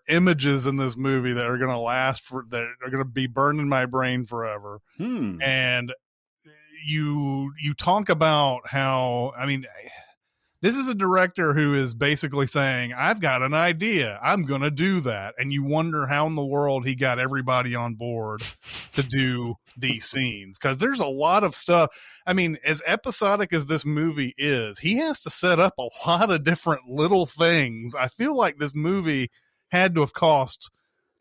images in this movie that are going to that are going to be burned in my brain forever. And you talk about how, this is a director who is basically saying, I've got an idea, I'm going to do that. And you wonder how in the world he got everybody on board to do these scenes. Because there's a lot of stuff. As episodic as this movie is, he has to set up a lot of different little things. I feel like this movie had to have cost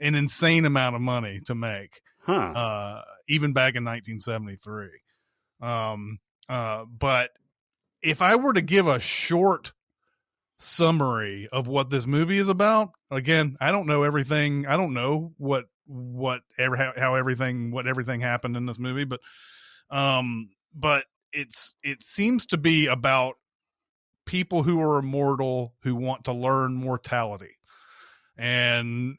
an insane amount of money to make, even back in 1973. But if I were to give a short summary of what this movie is about, again, I don't know everything. I don't know how everything happened in this movie, but it seems to be about people who are immortal who want to learn mortality, and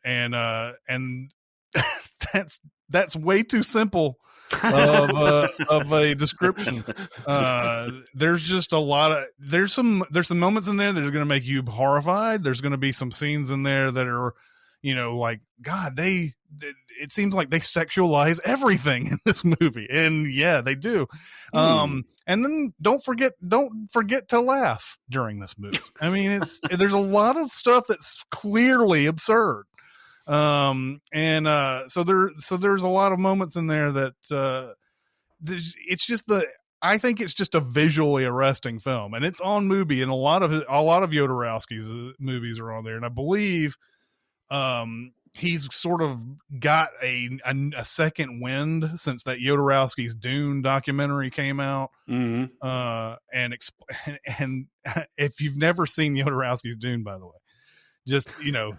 that's way too simple of a description. There's just a lot of there's some moments in there that are going to make you horrified. There's going to be some scenes in there that are, like, God, it seems like they sexualize everything in this movie, and yeah, they do. And then don't forget to laugh during this movie. I mean, there's a lot of stuff that's clearly absurd. So there's a lot of moments in there that it's just I think it's just a visually arresting film, and it's on Mubi, and a lot of Jodorowsky's movies are on there, and I believe he's sort of got a second wind since that Jodorowsky's Dune documentary came out.
Mm-hmm.
And if you've never seen Jodorowsky's Dune, by the way, just,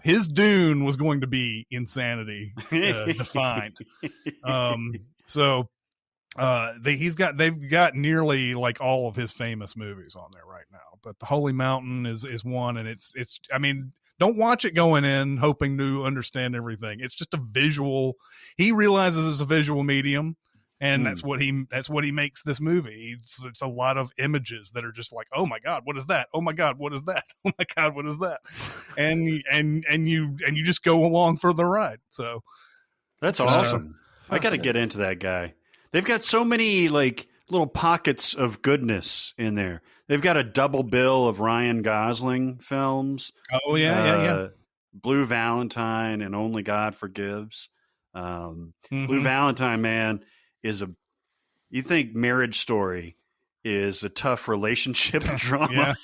his Dune was going to be insanity defined. They've got nearly like all of his famous movies on there right now, but The Holy Mountain is one, and it's I mean, don't watch it going in hoping to understand everything. It's just a visual. He realizes it's a visual medium, and that's what he makes this movie. It's a lot of images that are just like, oh my God, what is that? Oh my God, what is that? Oh my God, what is that? And you just go along for the ride. So
that's awesome. I got to get into that guy. They've got so many like little pockets of goodness in there. They've got a double bill of Ryan Gosling films.
Oh yeah.
Blue Valentine and Only God Forgives. Blue Valentine, man, you think Marriage Story is a tough relationship drama.
Yeah.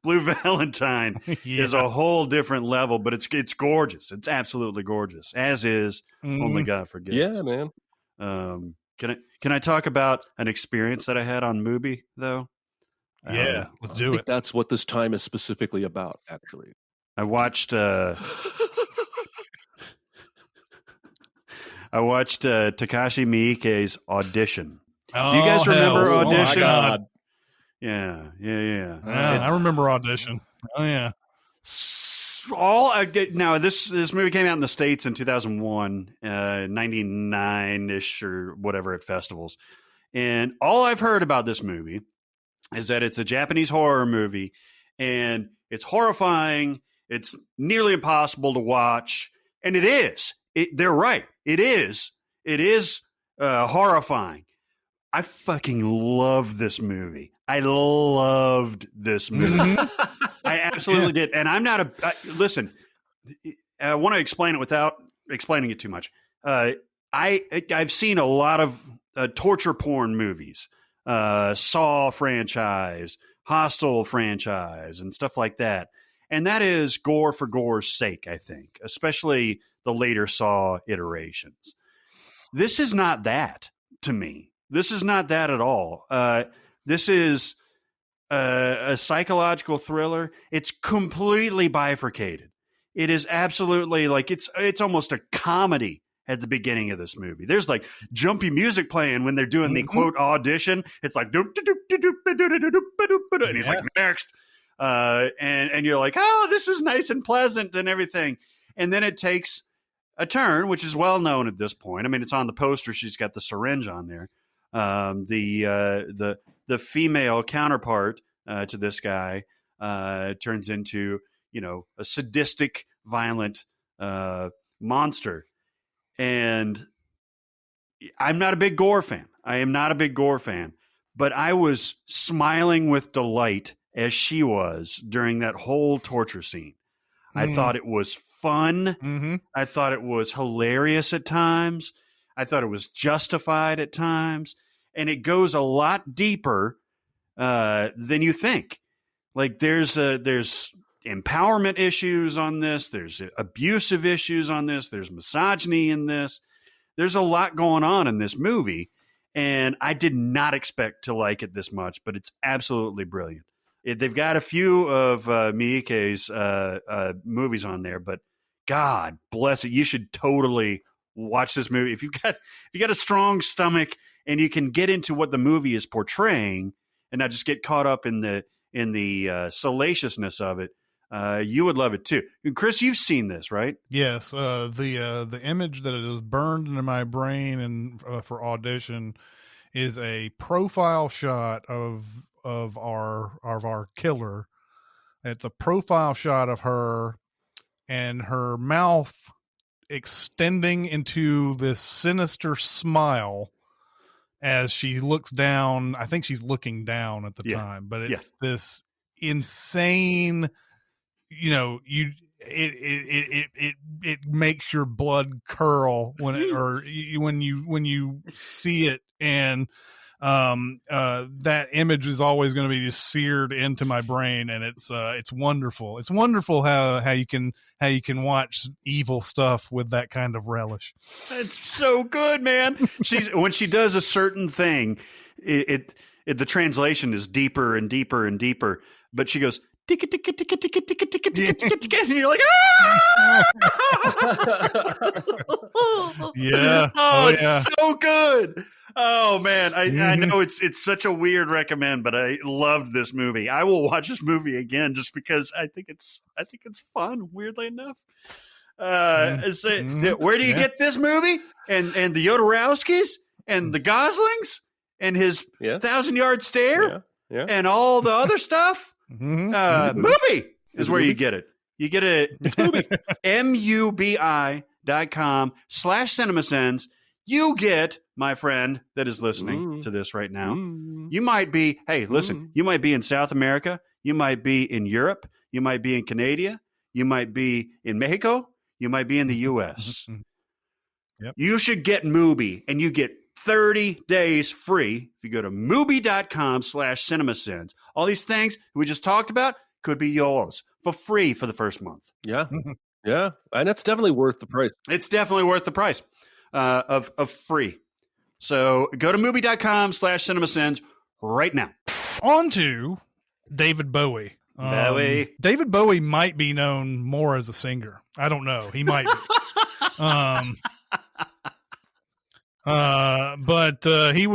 Blue Valentine is a whole different level, but it's gorgeous. It's absolutely gorgeous, as is Only God Forgives.
Yeah, man.
Can I talk about an experience that I had on Mubi, though?
Yeah, let's do it.
That's what this time is specifically about, actually.
I watched Takashi Miike's Audition.
Oh,
do you guys remember Audition?
Oh my God.
Yeah.
I remember Audition. Oh yeah.
Now this movie came out in the States in 2001, 99-ish or whatever at festivals. And all I've heard about this movie is that it's a Japanese horror movie, and it's horrifying. It's nearly impossible to watch. And it is. They're right. It is. It is horrifying. I fucking love this movie. I loved this movie. I absolutely did. And I'm not listen, I want to explain it without explaining it too much. I've seen a lot of torture porn movies, Saw franchise, Hostel franchise, and stuff like that. And that is gore for gore's sake, I think, especially the later Saw iterations. This is not that to me. This is not that at all. This is a psychological thriller. It's completely bifurcated. It is absolutely like it's almost a comedy at the beginning of this movie. There's like jumpy music playing when they're doing the quote audition. It's like and he's like next, and you're like, oh, this is nice and pleasant and everything. And then it takes a turn, which is well known at this point. I mean, it's on the poster. She's got the syringe on there. The female counterpart to this guy turns into, a sadistic, violent monster. And I'm not a big gore fan. I am not a big gore fan, but I was smiling with delight as she was during that whole torture scene. I thought it was fun. I thought it was hilarious at times. I thought it was justified at times, and it goes a lot deeper than you think. Like there's empowerment issues on this. There's abusive issues on this. There's misogyny in this. There's a lot going on in this movie, and I did not expect to like it this much, but it's absolutely brilliant. They've got a few of Miike's movies on there, but God bless it, you should totally watch this movie if you got a strong stomach and you can get into what the movie is portraying and not just get caught up in the salaciousness of it. You would love it too. Chris, you've seen this, right?
Yes. The image that is burned into my brain and for Audition is a profile shot of our killer. It's a profile shot of her and her mouth extending into this sinister smile as she looks down. I think she's looking down at the time, but it's this insane, it makes your blood curl when you see it. And that image is always going to be just seared into my brain, and it's wonderful. It's wonderful how you can watch evil stuff with that kind of relish.
It's so good, man. When she does a certain thing, the translation is deeper and deeper and deeper, but she goes tick tick tick tick tick tick tick tick tick, and you're like, ah!
Yeah.
It's so good. Oh man, I know it's such a weird recommend, but I loved this movie. I will watch this movie again just because I think it's fun. Weirdly enough, where do you get this movie? And the Jodorowskis and the Goslings and his 1,000-yard stare and all the other stuff. Movie is where you get it. You get it. It's movie. MUBI.com/Cinemasins. You get, my friend that is listening to this right now. You might be, hey, listen, you might be in South America. You might be in Europe. You might be in Canada. You might be in Mexico. You might be in the U.S.
Yep.
You should get Mubi, and you get 30 days free if you go to Mubi.com/Cinemasins. All these things we just talked about could be yours for free for the first month.
Yeah. Yeah. And that's definitely worth the price.
It's definitely worth the price of free. So go to Mubi.com/Cinemasins right now.
On to David Bowie. David Bowie might be known more as a singer. I don't know. He might be. But he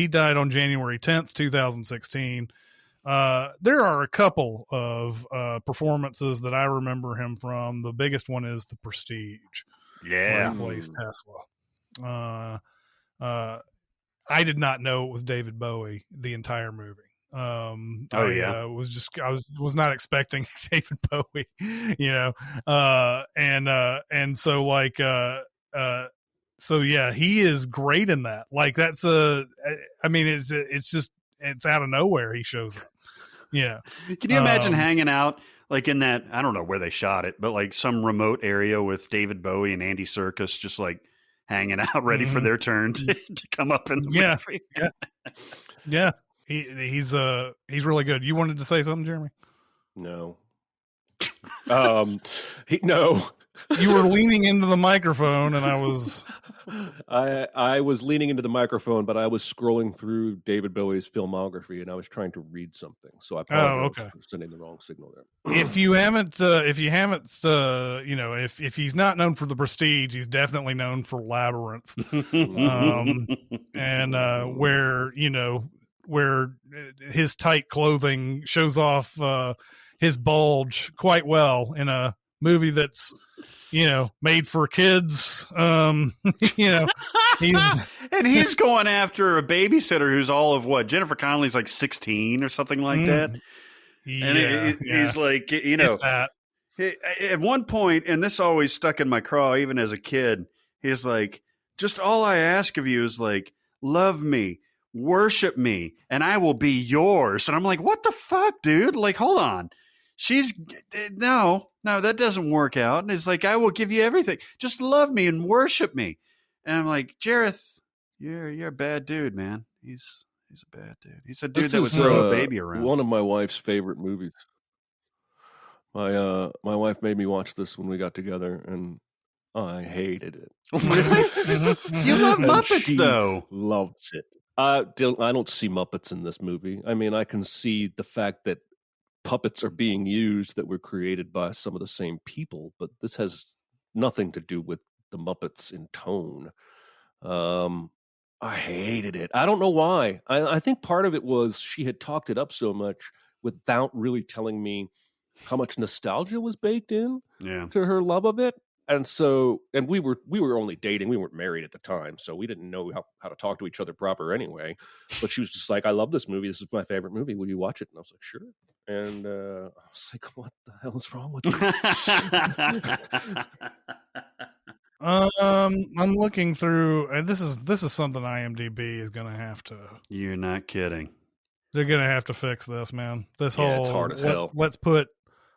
died on January 10th, 2016. There are a couple of performances that I remember him from. The biggest one is The Prestige.
Yeah.
Where he plays Tesla. I did not know it was David Bowie the entire movie. I was not expecting David Bowie, so yeah, he is great in that. Like it's out of nowhere he shows up. Yeah.
Can you imagine hanging out like in that, I don't know where they shot it, but like some remote area with David Bowie and Andy Serkis just like hanging out ready for their turn to come up in the movie.
Yeah. He's really good. You wanted to say something, Jeremy?
No. No.
You were leaning into the microphone, and I
was leaning into the microphone, but I was scrolling through David Bowie's filmography, and I was trying to read something. So I apologize for sending the wrong signal there.
If he's not known for The Prestige, he's definitely known for Labyrinth, where his tight clothing shows off his bulge quite well in a movie that's made for kids.
He's going after a babysitter who's all of what? Jennifer Connelly's like 16 or something like that. He's like, at one point, and this always stuck in my craw even as a kid, he's like, just all I ask of you is like, love me, worship me, and I will be yours. And I'm like, what the fuck, dude? Like, hold on. No, that doesn't work out. And it's like, I will give you everything. Just love me and worship me. And I'm like, Jareth, you're a bad dude, man. He's a bad dude. He's a dude that would throw a baby around.
One of my wife's favorite movies. My wife made me watch this when we got together, and I hated it.
Really? You love Muppets, though.
Loves it. I don't see Muppets in this movie. I mean, I can see the fact that puppets are being used that were created by some of the same people, but this has nothing to do with the Muppets in tone. I hated it. I don't know why. I think part of it was she had talked it up so much without really telling me how much nostalgia was baked in
Yeah.
to her love of it. And we were only dating. We weren't married at the time, so we didn't know how to talk to each other proper anyway. But she was just like, I love this movie. This is my favorite movie. Will you watch it? And I was like, sure. And I was like, what the hell is wrong with you?
I'm looking through, and this is something IMDb is going to have to.
You're not kidding.
They're going to have to fix this, man. This
it's hard as hell.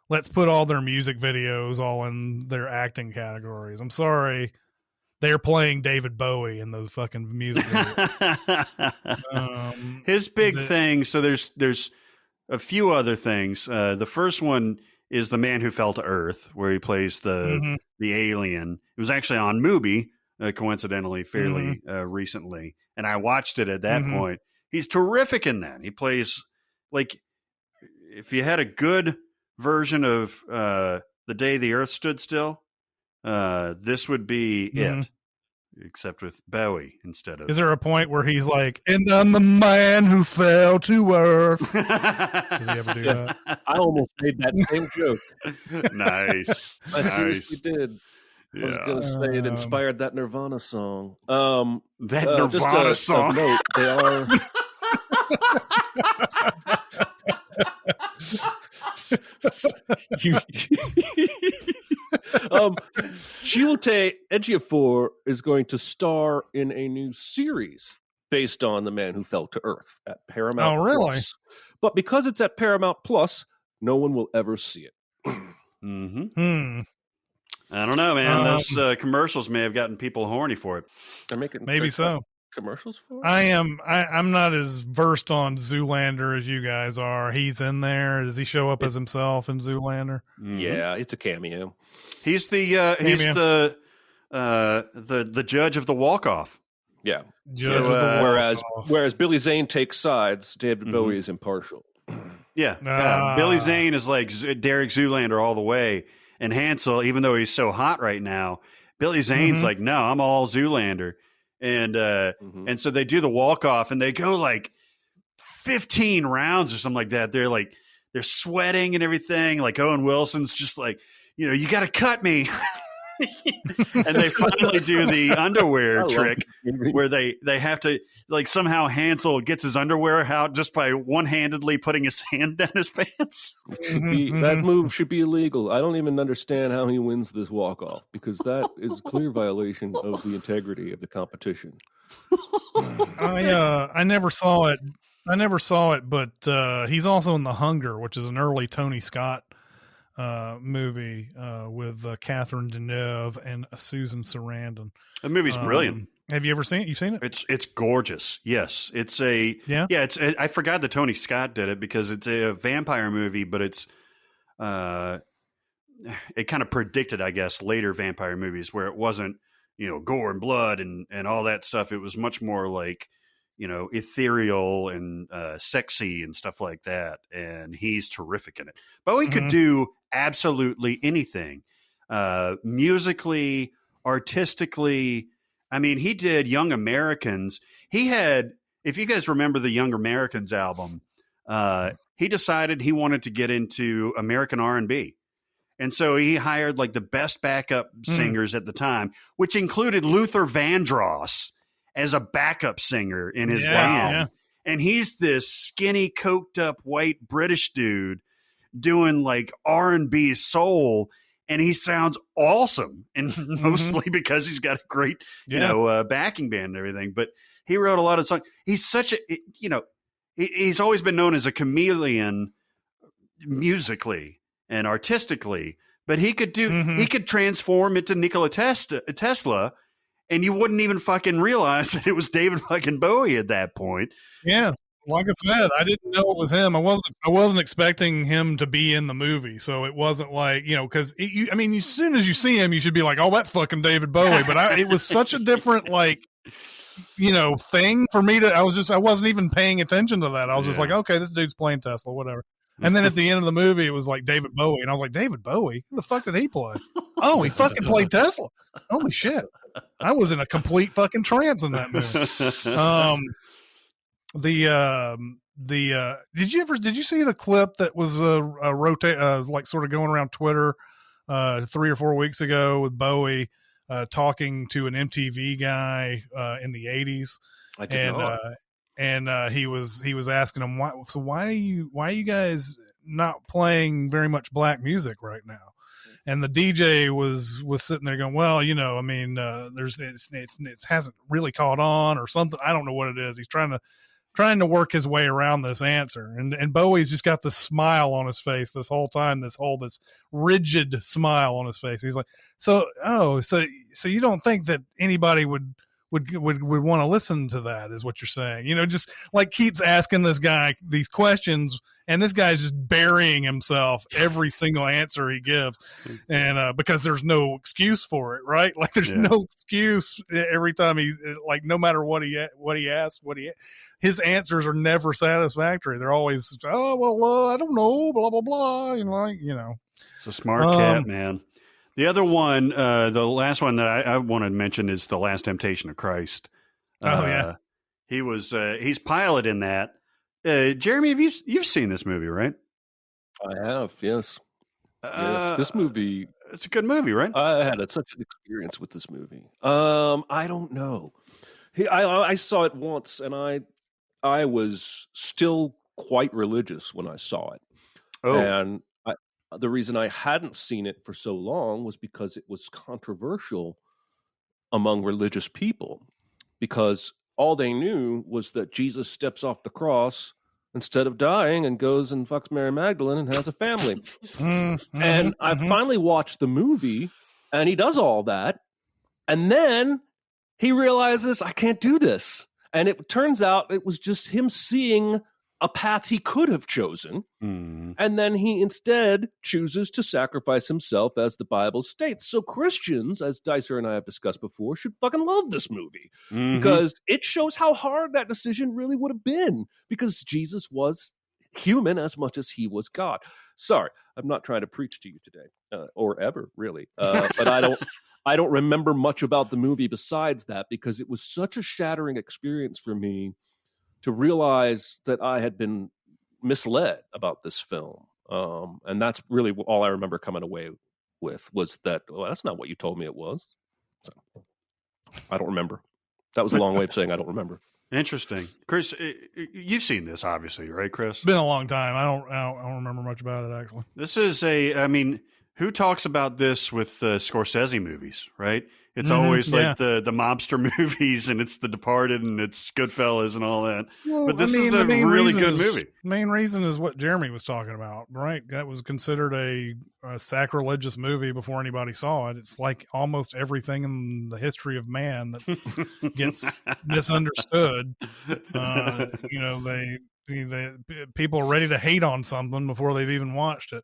Let's put all their music videos all in their acting categories. I'm sorry. They're playing David Bowie in those fucking music videos.
His big thing, so there's a few other things. The first one is The Man Who Fell to Earth, where he plays the alien. It was actually on Mubi, coincidentally, fairly recently. And I watched it at that point. He's terrific in that. He plays, like, if you had a good version of The Day the Earth Stood Still, this would be it, except with Bowie instead of.
Is there a point where he's like, "And I'm the man who fell to earth"? Does he ever do that?
I almost made that same joke.
Nice.
I seriously did. I was going to say it inspired that Nirvana song.
That Nirvana song.
Note, they are. Chiwetel Ejiofor is going to star in a new series based on The Man Who Fell to Earth at Paramount.
Oh, really?
Plus. But because it's at Paramount Plus, no one will ever see it.
I don't know, man. Those commercials may have gotten people horny for it.
They're making
maybe so.
Commercials for it?
I'm not as versed on Zoolander as you guys are. He's in there. Does he show up as himself in Zoolander?
Yeah, it's a cameo.
He's the judge of the walk-off.
Yeah. Whereas Billy Zane takes sides, David Bowie is impartial.
Yeah. Billy Zane is like Derek Zoolander all the way, and Hansel, even though he's so hot right now, Billy Zane's like, no, I'm all Zoolander. And so they do the walk off and they go like 15 rounds or something like that. They're sweating and everything. Like Owen Wilson's just like, you got to cut me. And they finally do the underwear trick where they have to, like, somehow Hansel gets his underwear out just by one-handedly putting his hand down his pants.
That move should be illegal. I don't even understand how he wins this walk-off, because that is a clear violation of the integrity of the competition.
I never saw it. But he's also in The Hunger, which is an early Tony Scott movie with Catherine Deneuve and Susan Sarandon.
The movie's brilliant.
Have you ever seen it? You've seen it?
It's gorgeous. Yes, it's I forgot that Tony Scott did it because it's a vampire movie, but it kind of predicted, I guess, later vampire movies where it wasn't gore and blood and all that stuff. It was much more like ethereal and sexy and stuff like that. And he's terrific in it. Bowie could do absolutely anything, musically, artistically. I mean, he did Young Americans. He had, if you guys remember the Young Americans album, he decided he wanted to get into American R&B. And so he hired like the best backup singers at the time, which included Luther Vandross as a backup singer in his band. Yeah. And he's this skinny, coked up white British dude doing like R&B soul. And he sounds awesome. And mostly because he's got a great, backing band and everything. But he wrote a lot of songs. He's such a, he's always been known as a chameleon musically and artistically. But he could do, he could transform into Nikola Tesla. And you wouldn't even fucking realize that it was David fucking Bowie at that point.
Yeah. Like I said, I didn't know it was him. I wasn't expecting him to be in the movie. So it wasn't like, because as soon as you see him, you should be like, oh, that's fucking David Bowie. But it was such a different, thing for me I wasn't even paying attention to that. I was just like, okay, this dude's playing Tesla, whatever. And then at the end of the movie, it was like David Bowie. And I was like, David Bowie? Who the fuck did he play? Oh, he fucking played Tesla. Holy shit. I was in a complete fucking trance in that movie. did you see the clip that was like sort of going around Twitter 3 or 4 weeks ago with Bowie talking to an MTV guy in the 80s?
I did not.
He was asking him, why are you guys not playing very much black music right now? And the DJ was sitting there going, well, you know, I mean, it hasn't really caught on or something. I don't know what it is. He's trying to work his way around this answer. And Bowie's just got this smile on his face this whole time, this rigid smile on his face. He's like, so you don't think that anybody would want to listen to that, is what you're saying? You know, just like keeps asking this guy these questions, and this guy's just burying himself every single answer he gives, and because there's no excuse for it, right? Like there's no excuse every time no matter what he asks, his answers are never satisfactory. They're always, I don't know, blah blah blah. You know,
it's a smart cat, man. The other one, the last one that I want to mention is The Last Temptation of Christ. He's pilot in that. Jeremy, you've seen this movie, right?
I have, yes. Yes, this movie.
It's a good movie, right?
I had such an experience with this movie. I don't know. I saw it once, and I was still quite religious when I saw it.
Oh,
and the reason I hadn't seen it for so long was because it was controversial among religious people, because all they knew was that Jesus steps off the cross instead of dying and goes and fucks Mary Magdalene and has a family. And I finally watched the movie, and he does all that, and then he realizes, I can't do this. And it turns out it was just him seeing a path he could have chosen, and then he instead chooses to sacrifice himself, as the Bible states. So Christians, as Dicer and I have discussed before, should fucking love this movie, because it shows how hard that decision really would have been, because Jesus was human as much as he was God. Sorry, I'm not trying to preach to you today, or ever, really, but I don't remember much about the movie besides that, because it was such a shattering experience for me to realize that I had been misled about this film. And that's really all I remember coming away with, was that, well, that's not what you told me it was. So I don't remember. That was a long way of saying I don't remember.
Interesting. Chris, you've seen this, obviously, right, Chris?
It's been a long time. I don't remember much about it, actually.
This is who talks about this with Scorsese movies, right? It's always like the mobster movies, and it's The Departed, and it's Goodfellas and all that.
Well,
but this is a really good movie.
The main reason is what Jeremy was talking about, right? That was considered a sacrilegious movie before anybody saw it. It's like almost everything in the history of man that gets misunderstood. They people are ready to hate on something before they've even watched it.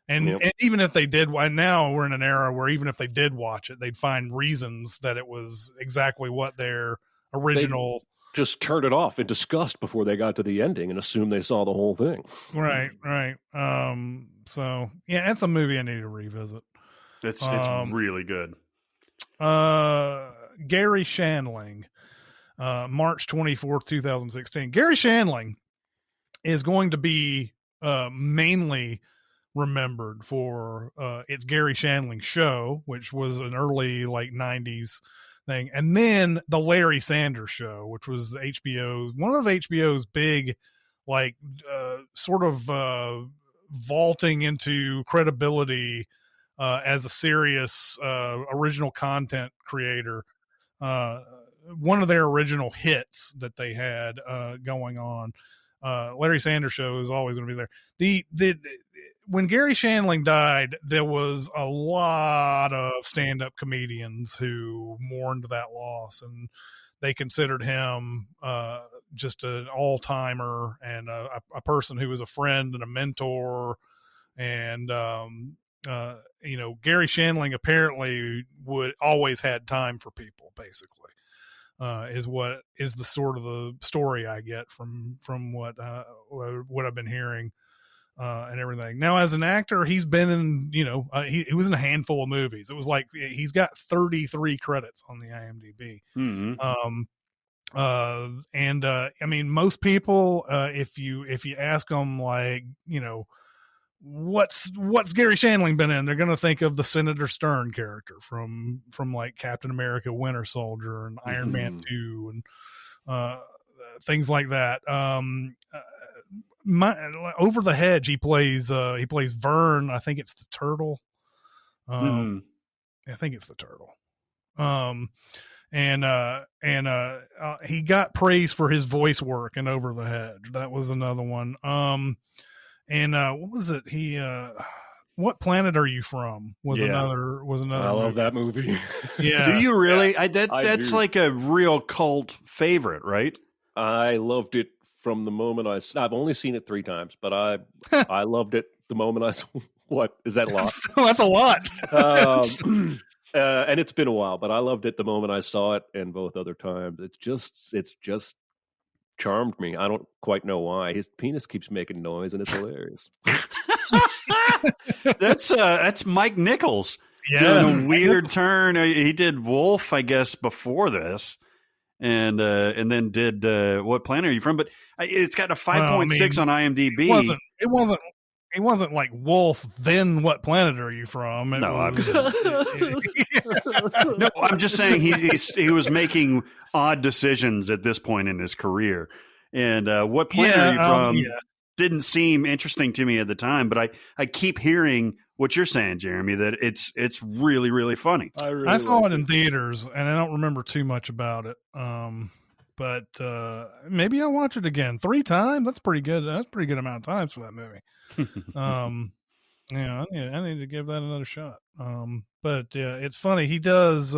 And even if they did, now we're in an era where even if they did watch it, they'd find reasons that it was exactly what their original.
They'd just turn it off in disgust before they got to the ending and assume they saw the whole thing.
Right. So yeah, it's a movie I need to revisit.
It's really good.
Gary Shandling, March 24th, 2016. Gary Shandling is going to be mainly remembered for It's Gary Shandling Show, which was an early 90s thing, and then the Larry Sanders Show, which was one of HBO's big sort of vaulting into credibility as a serious original content creator. One of their original hits that they had going on. Larry Sanders Show is always going to be there. When Gary Shandling died, there was a lot of stand-up comedians who mourned that loss, and they considered him just an all-timer and a person who was a friend and a mentor. And Gary Shandling apparently always had time for people, basically. Is the sort of the story I get from what I've been hearing. And everything. Now, as an actor, he's been in, he was in a handful of movies. It was like he's got 33 credits on the IMDb. I mean, most people, if you ask them, like, what's Gary Shandling been in, they're going to think of the Senator Stern character from like Captain America Winter Soldier and Iron Man 2 and things like that. Over the Hedge, he plays Vern. I think it's the turtle. I think it's the turtle. He got praise for his voice work in Over the Hedge. That was another one. What was it? What Planet Are You From? Was another. I
love that movie.
Yeah.
Do you really?
Yeah,
that's like a real cult favorite, right?
I loved it from the moment I've only seen it 3 times, but I loved it the moment I saw. What is that a lot?
That's a lot.
And it's been a while, but I loved it the moment I saw it, and both other times. It's just charmed me. I don't quite know why. His penis keeps making noise, and it's hilarious.
That's Mike Nichols.
Yeah,
doing a weird turn. He did Wolf, I guess, before this, and then did What Planet Are You From? But it's got a 5.6 on IMDb.
It wasn't like Wolf, then What Planet Are You From?
I'm just saying he was making odd decisions at this point in his career. And What Planet Are You From didn't seem interesting to me at the time, but I keep hearing what you're saying, Jeremy, that it's really, really funny.
I saw it in theaters, and I don't remember too much about it. But maybe I'll watch it again 3 times. That's pretty good. That's a pretty good amount of times for that movie. I need to give that another shot. But it's funny. He does.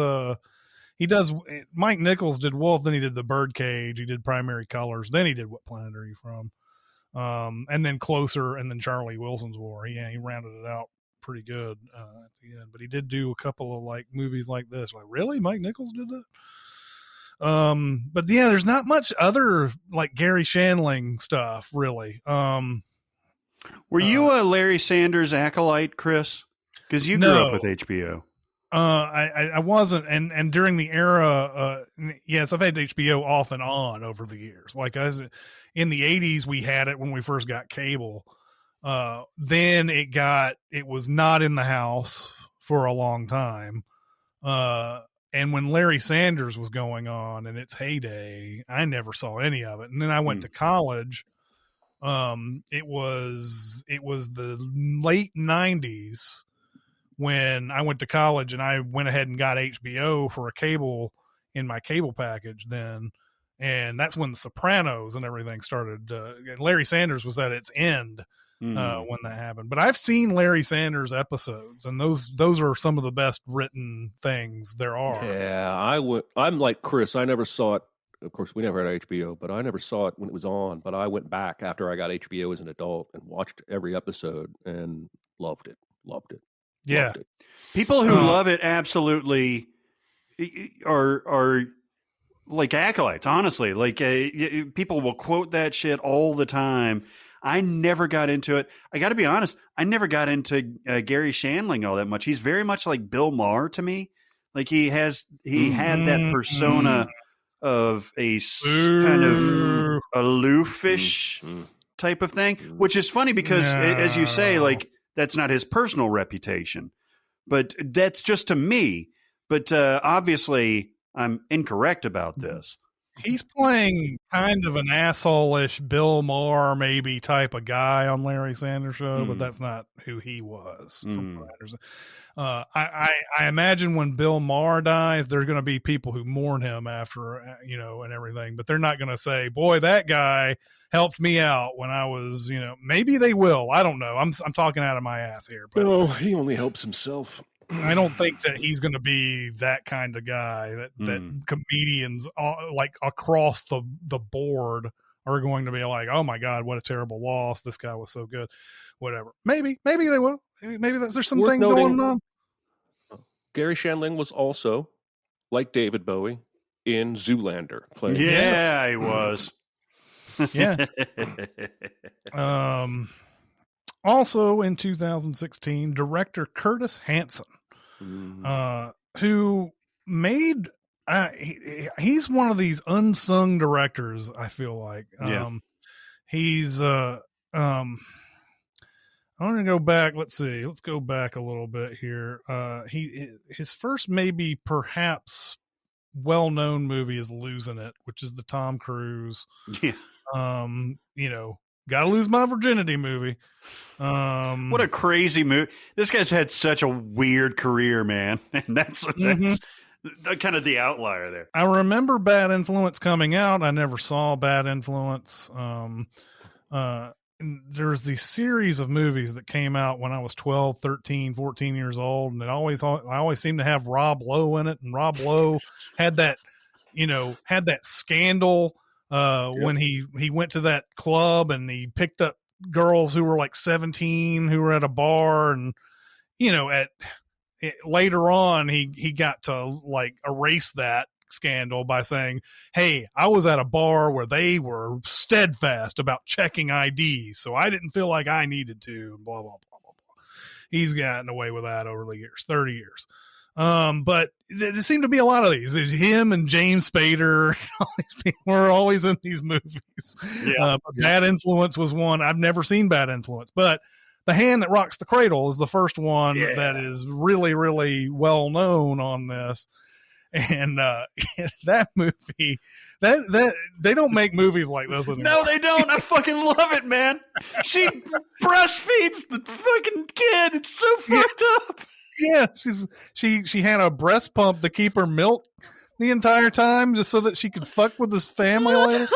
Mike Nichols did Wolf, then he did The Birdcage, he did Primary Colors, then he did What Planet Are You From? And then Closer, and then Charlie Wilson's War. He rounded it out pretty good at the end. But he did do a couple of like movies like this. Like, really, Mike Nichols did that? But yeah, there's not much other like Gary Shandling stuff, really.
Were you a Larry Sanders acolyte, Chris? Because you grew up with HBO.
I wasn't, and during the era, yes, I've had HBO off and on over the years. Like in the 80s, we had it when we first got cable. Then it was not in the house for a long time. And when Larry Sanders was going on in its heyday, I never saw any of it. And then I went to college. It was the late 90s when I went to college, and I went ahead and got HBO for a cable in my cable package then. And that's when The Sopranos and everything started. And Larry Sanders was at its end when that happened. But I've seen Larry Sanders episodes, and those are some of the best written things there are.
Yeah, I'm like Chris. I never saw it. Of course, we never had HBO, but I never saw it when it was on. But I went back after I got HBO as an adult and watched every episode and loved it.
Yeah.
Loved it.
People who love it absolutely are like acolytes, honestly. Like people will quote that shit all the time. I never got into it. I got to be honest. I never got into Gary Shandling all that much. He's very much like Bill Maher to me. Like he had that persona of a kind of aloofish type of thing, which is funny because, as you say, like that's not his personal reputation, but that's just to me. But obviously, I'm incorrect about this.
He's playing kind of an asshole-ish Bill Maher maybe type of guy on Larry Sanders Show, but that's not who he was. From what I understand. I imagine when Bill Maher dies, there's going to be people who mourn him after, and everything, but they're not going to say, boy, that guy helped me out when I was, maybe they will. I don't know. I'm talking out of my ass here. But
no, he only helps himself.
I don't think that he's going to be that kind of guy that comedians like across the board are going to be like, oh my God, what a terrible loss. This guy was so good. Whatever. Maybe they will. Maybe there's some thing going on.
Gary Shandling was also, like David Bowie, in Zoolander.
Yeah, he was.
Yeah. Also in 2016, director Curtis Hanson, who made he's one of these unsung directors. I feel like, he's I'm going to go back. Let's see. Let's go back a little bit here. His first, maybe perhaps well-known movie is Losing It, which is the Tom Cruise.
Yeah.
Gotta Lose My Virginity movie.
What a crazy movie. This guy's had such a weird career, man. And that's kind of the outlier there.
I remember Bad Influence coming out. I never saw Bad Influence. There's these series of movies that came out when I was 12, 13, 14 years old. And I always seemed to have Rob Lowe in it. And Rob Lowe had that scandal when he went to that club and he picked up girls who were like 17 who were at a bar. And, later on, he got to like erase that scandal by saying, hey, I was at a bar where they were steadfast about checking IDs, so I didn't feel like I needed to, blah, blah, blah, blah, blah. He's gotten away with that over the years, 30 years. But there seemed to be a lot of these. Him and James Spader, all these people were always in these movies. But Bad Influence was one. I've never seen Bad Influence, but The Hand That Rocks the Cradle is the first one that is really, really well known on this. And that movie, that they don't make movies like this anymore.
No, they don't. I fucking love it, man. She breastfeeds the fucking kid. It's so fucked up.
Yeah, she had a breast pump to keep her milk the entire time, just so that she could fuck with his family later.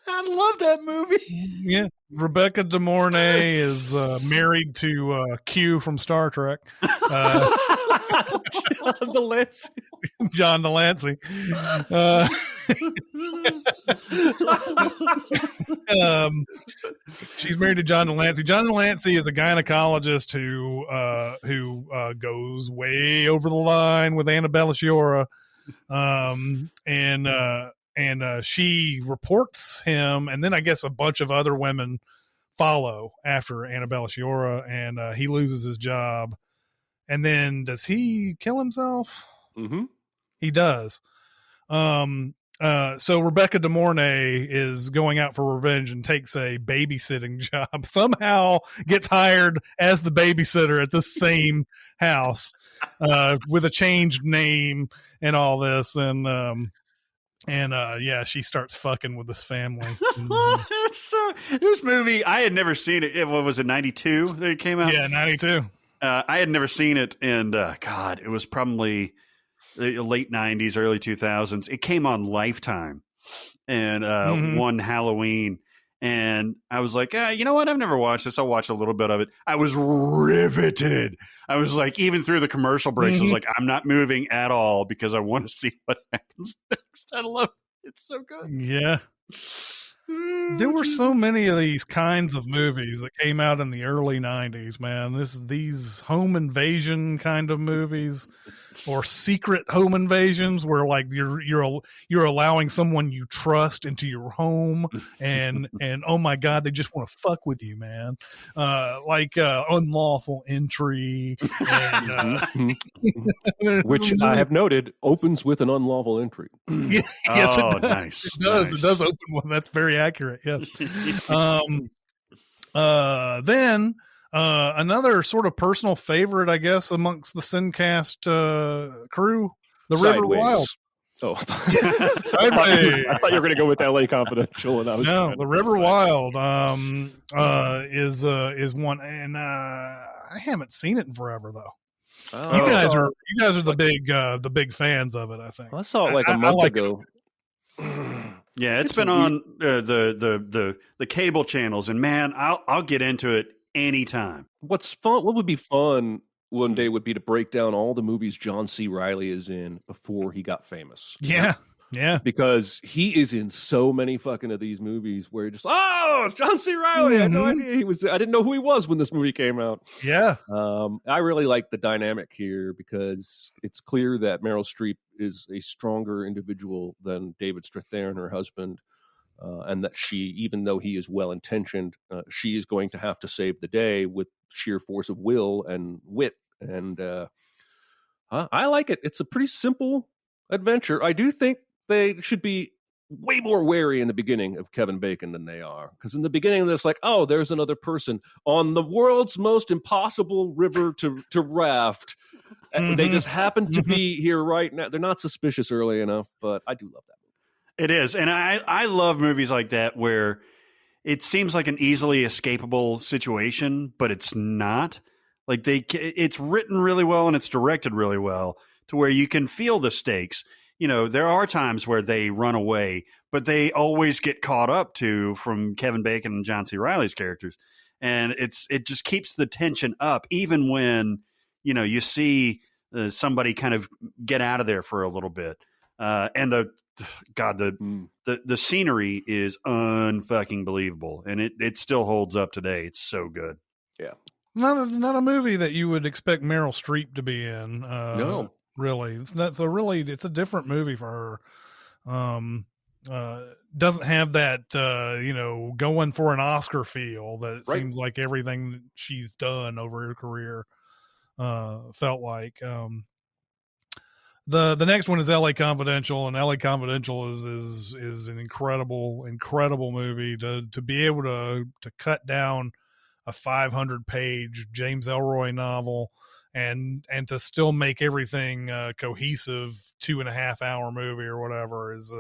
I love that movie.
Yeah, Rebecca De Mornay is married to Q from Star Trek. John Delancey. She's married to John Delancey. John Delancey is a gynecologist who goes way over the line with Annabella Sciorra, and she reports him, and then I guess a bunch of other women follow after Annabella Sciorra, and he loses his job. And then does he kill himself?
Mm-hmm.
He does. So Rebecca De Mornay is going out for revenge and takes a babysitting job. Somehow gets hired as the babysitter at the same house with a changed name and all this. And she starts fucking with this family.
This movie, I had never seen it. What was it, 92 that it came out?
Yeah, 92.
I had never seen it, and God, it was probably the late 90s, early 2000s. It came on Lifetime, and one Halloween, and I was like, you know what? I've never watched this. I'll watch a little bit of it. I was riveted. I was like, even through the commercial breaks, I was like, I'm not moving at all because I want to see what happens next. I love it. It's so good.
Yeah. There were so many of these kinds of movies that came out in the early 90s, man. These home invasion kind of movies, or secret home invasions where like you're allowing someone you trust into your home and oh my God, they just want to fuck with you, man. Like Unlawful Entry, and,
which I have noted opens with an unlawful entry.
Yes, it does.
Nice.
It does.
Nice.
It does open one. That's very accurate. Yes. Then another sort of personal favorite, I guess, amongst the SinCast crew, The River Wild.
Oh,
Sideways.
I thought you were going to go with LA Confidential, and I was
The River Wild is one, and I haven't seen it in forever though.
Oh,
you guys are the big fans of it, I think.
I saw it like a month ago.
Yeah, it's been on the cable channels, and man, I'll get into it anytime.
What's fun? What would be fun one day would be to break down all the movies John C. Reilly is in before he got famous.
Yeah. Yeah.
Because he is in so many fucking of these movies where you're just, oh, it's John C. Reilly. I had no idea I didn't know who he was when this movie came out.
Yeah.
I really like the dynamic here because it's clear that Meryl Streep is a stronger individual than David Strathairn, her husband, and that she, even though he is well-intentioned, she is going to have to save the day with sheer force of will and wit. And I like it. It's a pretty simple adventure. I do think they should be way more wary in the beginning of Kevin Bacon than they are. Because in the beginning, there's like, oh, there's another person on the world's most impossible river to raft. They just happen to be here right now. They're not suspicious early enough, but I do love that movie.
It is. And I love movies like that where it seems like an easily escapable situation, but it's not. Like it's written really well and it's directed really well to where you can feel the stakes. You know, there are times where they run away, but they always get caught up from Kevin Bacon and John C. Reilly's characters. And it just keeps the tension up, even when, you know, you see somebody kind of get out of there for a little bit. And the scenery is unfucking believable. And it still holds up today. It's so good.
Yeah.
Not a movie that you would expect Meryl Streep to be in.
No.
Really, it's a different movie for her. Doesn't have that going for an Oscar feel that it seems like everything that she's done over her career felt like. The next one is LA Confidential, and LA Confidential is an incredible movie to be able to cut down a 500-page James Ellroy novel and to still make everything cohesive 2.5 hour movie or whatever is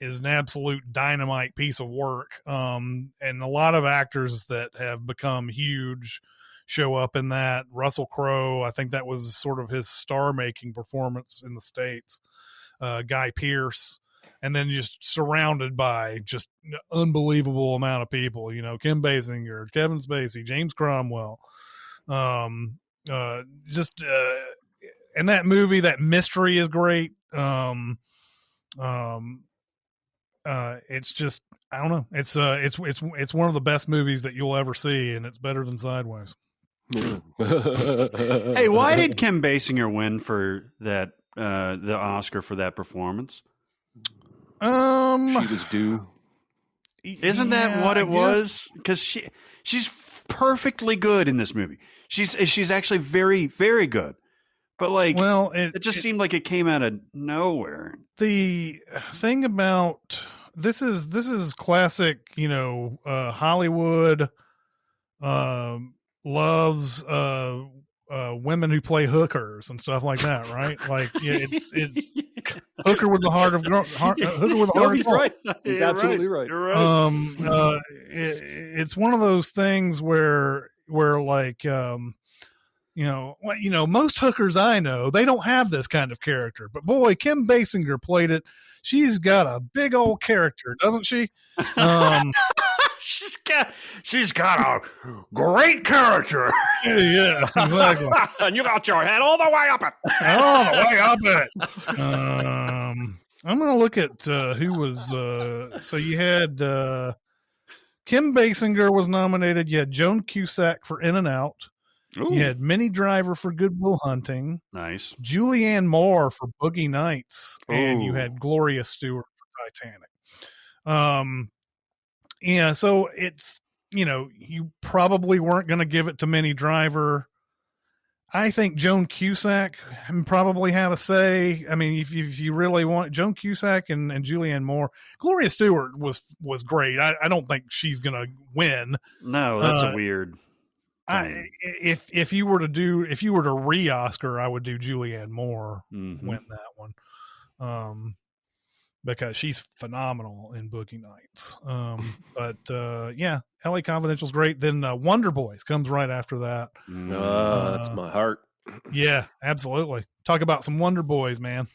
an absolute dynamite piece of work. And a lot of actors that have become huge show up in that. Russell Crowe, I think that was sort of his star making performance in the States. Guy Pearce, and then just surrounded by just an unbelievable amount of people, you know, Kim Basinger, Kevin Spacey, James Cromwell, and that movie, that mystery is great. It's just, I don't know. It's one of the best movies that you'll ever see, and it's better than Sideways.
Hey, why did Kim Basinger win for that, the Oscar for that performance?
She was due.
Isn't that what it was? Because she's perfectly good in this movie. She's actually very, very good. But like, well, it just seemed like it came out of nowhere.
The thing about this is classic, you know, Hollywood loves women who play hookers and stuff like that, right? Like, yeah, it's hooker with the heart of hooker with the heart of gold.
Right. He's absolutely right.
You're right.
It's one of those things where like, most hookers I know, they don't have this kind of character, but boy, Kim Basinger played it. She's got a big old character, doesn't she?
She's got a great character.
Yeah, exactly.
And you got your head all the way up it.
All the way up it. I'm going to look at who was. So you had Kim Basinger was nominated. You had Joan Cusack for In and Out. Ooh. You had Minnie Driver for Good Will Hunting.
Nice.
Julianne Moore for Boogie Nights. Ooh. And you had Gloria Stewart for Titanic. Yeah, so it's, you probably weren't going to give it to Minnie Driver. I think Joan Cusack probably had a say. I mean, if you really want Joan Cusack and Julianne Moore, Gloria Stewart was great. I don't think she's going to win.
No, that's a weird.
If you were to re-Oscar, I would do Julianne Moore win that one. Because she's phenomenal in Boogie Nights. But LA Confidential's great. Then Wonder Boys comes right after that.
That's my heart.
Yeah, absolutely. Talk about some Wonder Boys, man.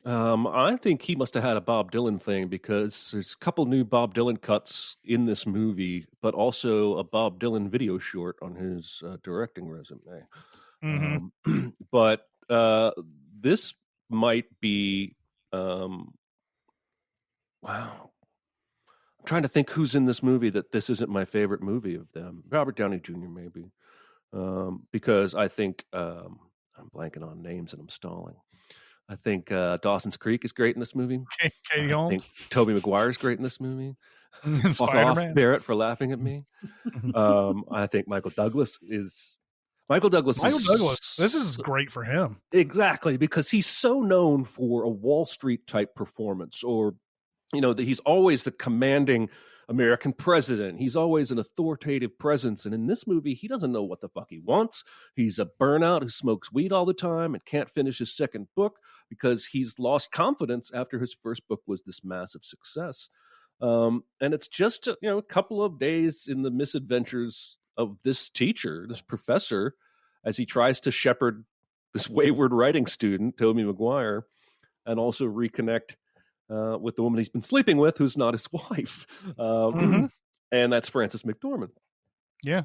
I think he must have had a Bob Dylan thing, because there's a couple new Bob Dylan cuts in this movie, but also a Bob Dylan video short on his directing resume. Mm-hmm. But this might be... Wow. I'm trying to think who's in this movie that this isn't my favorite movie of them. Robert Downey Jr. maybe. Because I think I'm blanking on names and I'm stalling. I think Dawson's Creek is great in this movie.
Katie Holmes.
I think Tobey Maguire's great in this movie. Fuck off, Barrett, for laughing at me. I think Michael Douglas is
This is great for him.
Exactly, because he's so known for a Wall Street type performance, or, he's always the commanding American president. He's always an authoritative presence. And in this movie, he doesn't know what the fuck he wants. He's a burnout who smokes weed all the time and can't finish his second book because he's lost confidence after his first book was this massive success. And it's just, a couple of days in the misadventures of this teacher, this professor, as he tries to shepherd this wayward writing student, Tobey Maguire, and also reconnect with the woman he's been sleeping with, who's not his wife. And that's Frances McDormand.
Yeah.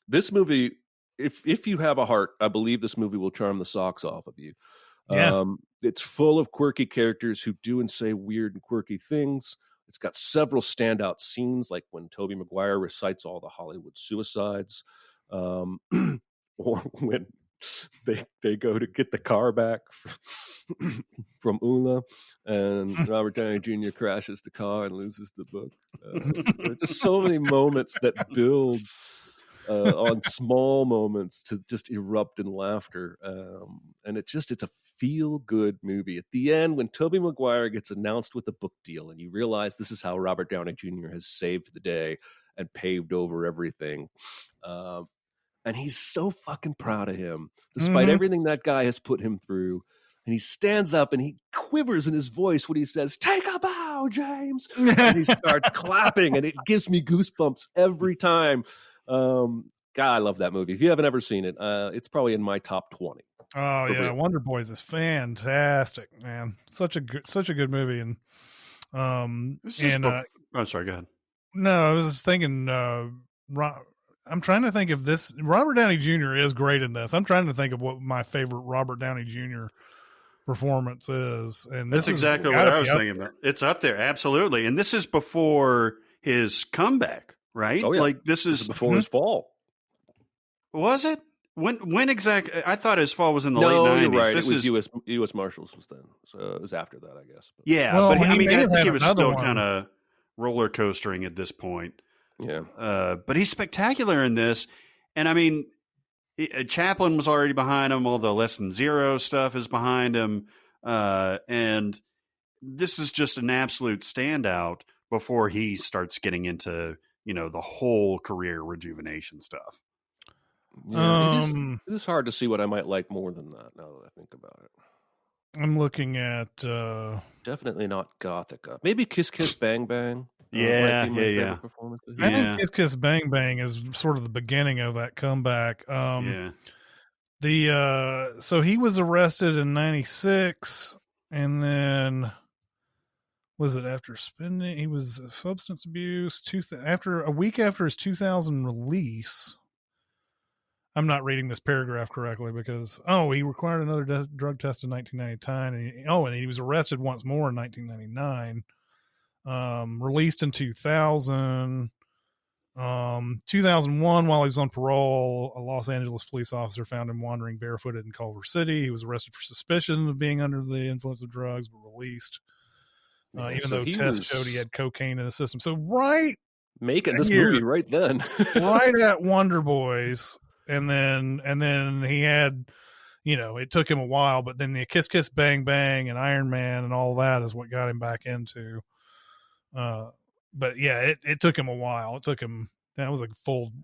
This movie, if you have a heart, I believe this movie will charm the socks off of you.
Yeah.
It's full of quirky characters who do and say weird and quirky things. It's got several standout scenes, like when Tobey Maguire recites all the Hollywood suicides, or when they go to get the car back from Ula, and Robert Downey Jr. crashes the car and loses the book. There are just so many moments that build on small moments to just erupt in laughter. And it's a feel-good movie. At the end, when Tobey Maguire gets announced with a book deal, and you realize this is how Robert Downey Jr. has saved the day and paved over everything. And he's so fucking proud of him, despite everything that guy has put him through. And he stands up and he quivers in his voice when he says, "Take a bow, James." And he starts clapping, and it gives me goosebumps every time. God, I love that movie. If you haven't ever seen it, it's probably in my top 20.
Oh yeah, Wonder Boys is fantastic, man. Such a good movie. And
I'm sorry, go ahead.
No, I was just thinking. I'm trying to think if this Robert Downey Jr. is great in this. I'm trying to think of what my favorite Robert Downey Jr. performance is, and
that's exactly what I was thinking. It's up there, absolutely. And this is before his comeback, right?
Oh yeah,
like this is
before his fall.
Was it? When exactly? I thought his fall was in the late 90s.
You're right.
This
it was U.S. Marshals was then, so it was after that, I guess. But.
Yeah,
well,
but I think he was still
one.
kind of roller coastering at this point.
Yeah.
But he's spectacular in this. And I mean, Chaplin was already behind him. All the Less Than Zero stuff is behind him. And this is just an absolute standout before he starts getting into, the whole career rejuvenation stuff.
Yeah, it is hard to see what I might like more than that now that I think about it.
I'm looking at...
Definitely not Gothica. Maybe Kiss Kiss Bang Bang.
I think Kiss Kiss Bang Bang is sort of the beginning of that comeback. So he was arrested in 96, and then was it after spending? He was substance abuse. After a week after his 2000 release. I'm not reading this paragraph correctly because he required another drug test in 1999, and he was arrested once more in 1999. Released in 2000. 2001, while he was on parole, a Los Angeles police officer found him wandering barefooted in Culver City. He was arrested for suspicion of being under the influence of drugs, but released. Even though tests showed he had cocaine in his system. So
making this movie right then.
right at Wonder Boys. And then he had, it took him a while, but then the Kiss Kiss Bang Bang and Iron Man and all that is what got him back into. But yeah, it took him a while. That was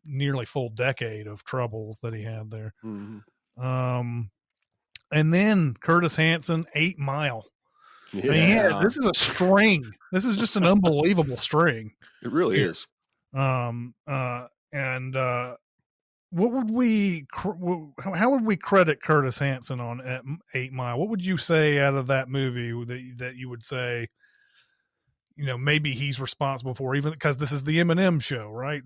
nearly full decade of troubles that he had there.
Mm-hmm.
And then Curtis Hanson, 8 Mile.
Yeah.
I mean, this is a string. This is just an unbelievable string.
It really is.
What would how would we credit Curtis Hanson on 8 Mile? What would you say out of that movie that you would say, maybe he's responsible for, even because this is the Eminem show, right?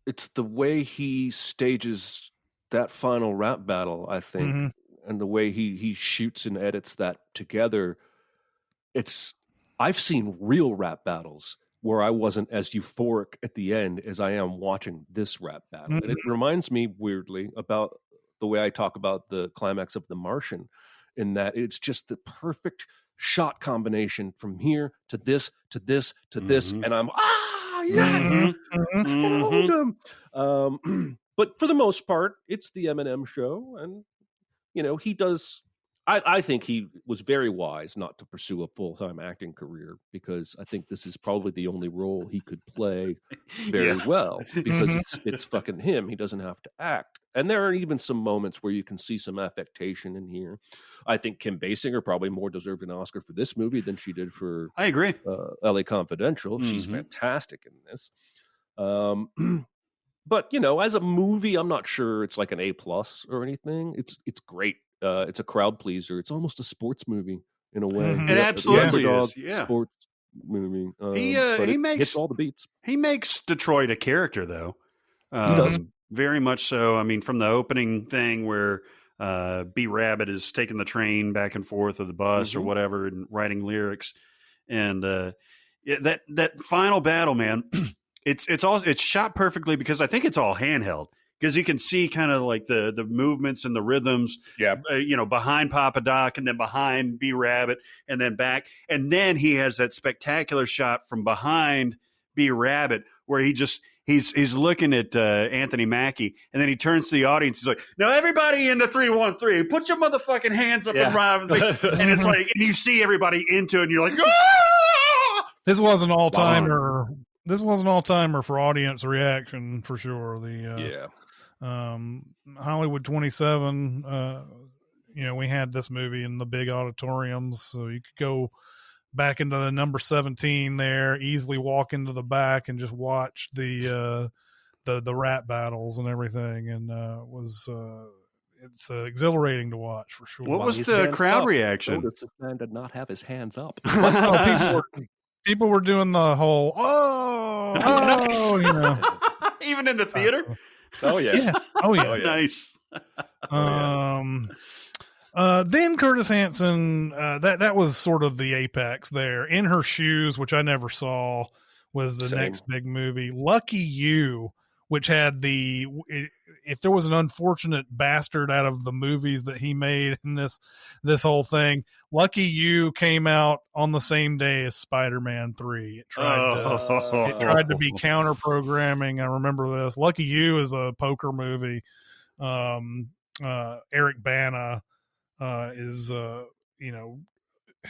It's the way he stages that final rap battle, I think, and the way he shoots and edits that together. I've seen real rap battles where I wasn't as euphoric at the end as I am watching this rap battle. And it reminds me weirdly about the way I talk about the climax of The Martian, in that it's just the perfect shot combination from here to this, to this, to this. And I'm, yes! But for the most part, it's the Eminem show, and he does. I think he was very wise not to pursue a full-time acting career, because I think this is probably the only role he could play very well, because it's fucking him. He doesn't have to act. And there are even some moments where you can see some affectation in here. I think Kim Basinger probably more deserved an Oscar for this movie than she did for
I agree.
LA Confidential. She's fantastic in this. But as a movie, I'm not sure it's like an A+ or anything. It's great. It's a crowd pleaser. It's almost a sports movie in a way.
It absolutely is.
Sports movie.
He makes
hits all the beats.
He makes Detroit a character, though.
He does.
Very much so. I mean, from the opening thing where B Rabbit is taking the train back and forth of the bus or whatever and writing lyrics, and that final battle, man. It's shot perfectly, because I think it's all handheld, because you can see kind of like the movements and the rhythms, behind Papa Doc and then behind B Rabbit and then back. And then he has that spectacular shot from behind B Rabbit where he's looking at Anthony Mackie, and then he turns to the audience. He's like, "Now everybody in the 3-1-3, put your motherfucking hands up and ride with me." And it's like, and you see everybody into it, and you're like, "Ah!"
This was an all-timer. This was an all-timer for audience reaction, for sure. Hollywood 27, we had this movie in the big auditoriums, so you could go back into the number 17 there, easily walk into the back and just watch the rap battles and everything, and it's exhilarating to watch, for sure.
What was the crowd reaction?
This man did not have his hands up.
People were doing the whole
even in the theater.
Oh yeah.
Nice.
Then Curtis Hanson, that was sort of the apex there. In Her Shoes, which I never saw, was the next big movie. Lucky You, which had if there was an unfortunate bastard out of the movies that he made in this whole thing, Lucky You came out on the same day as Spider-Man 3. It tried to be counter programming. I remember this. Lucky You is a poker movie. Eric Bana is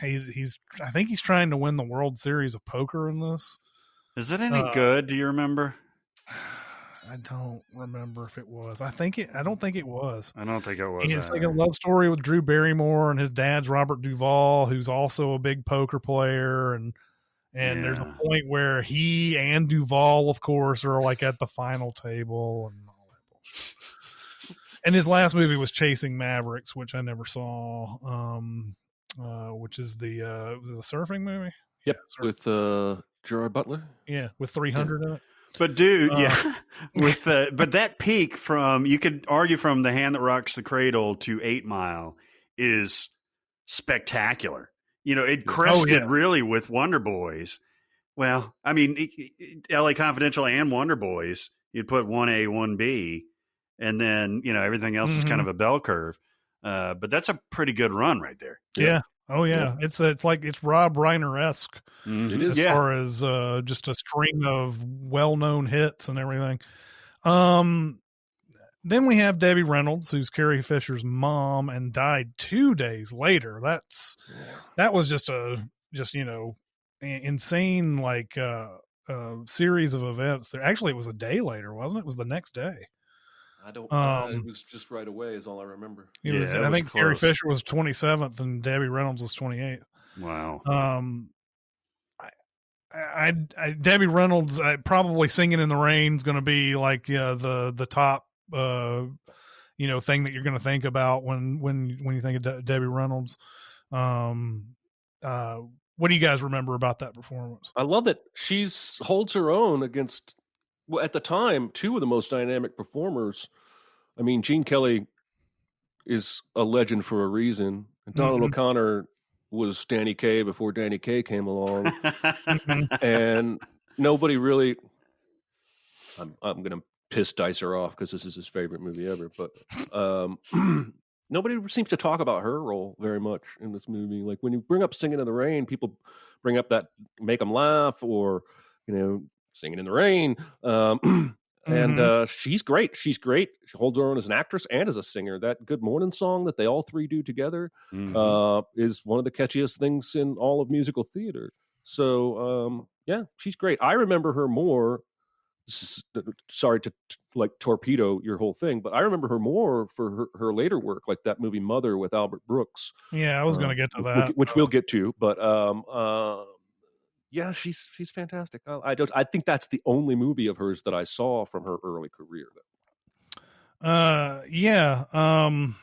he's I think he's trying to win the World Series of Poker in this.
Is it any good? Do you remember?
I don't remember if it was. I don't think it was.
I don't think it was.
It's like a love story with Drew Barrymore, and his dad's Robert Duvall, who's also a big poker player, and there's a point where he and Duvall, of course, are like at the final table and all that bullshit. And his last movie was Chasing Mavericks, which I never saw. Which is was it a surfing movie?
Yep, with Gerard Butler.
Yeah, with 300 in it.
But dude, but that peak from, you could argue, from The Hand That Rocks the Cradle to 8 Mile is spectacular. It crested really with Wonder Boys. Well, I mean, LA Confidential and Wonder Boys, you'd put 1A, 1B, and then, everything else is kind of a bell curve. But that's a pretty good run right there.
Yeah. Oh yeah. It's like it's Rob Reiner-esque.
It is,
as far as just a string of well-known hits and everything. Then we have Debbie Reynolds, who's Carrie Fisher's mom and died 2 days later. That was just insane, like series of events there. Actually, it was a day later, wasn't it? It was the next day.
I don't. It was just right away, is all I remember.
I think close. Carrie Fisher was 27th and Debbie Reynolds was 28th.
Wow.
Debbie Reynolds, probably Singing in the Rain is going to be like the top thing that you're going to think about when you think of Debbie Reynolds. What do you guys remember about that performance?
I love that she holds her own against, at the time, two of the most dynamic performers. I mean, Gene Kelly is a legend for a reason. And Donald O'Connor was Danny Kaye before Danny Kaye came along. And nobody really, I'm going to piss Dicer off because this is his favorite movie ever, but nobody seems to talk about her role very much in this movie. Like when you bring up Singing in the Rain, people bring up that Make 'Em Laugh or, Singing in the Rain. And she's great. She's great. She holds her own as an actress and as a singer. That Good Morning song that they all three do together is one of the catchiest things in all of musical theater. So, yeah, she's great. I remember her more. Sorry to like torpedo your whole thing, but I remember her more for her later work, like that movie Mother with Albert Brooks.
Yeah, I was going to get to that,
which we'll get to. But yeah, she's fantastic. I think that's the only movie of hers that I saw from her early career.
Yeah. I'm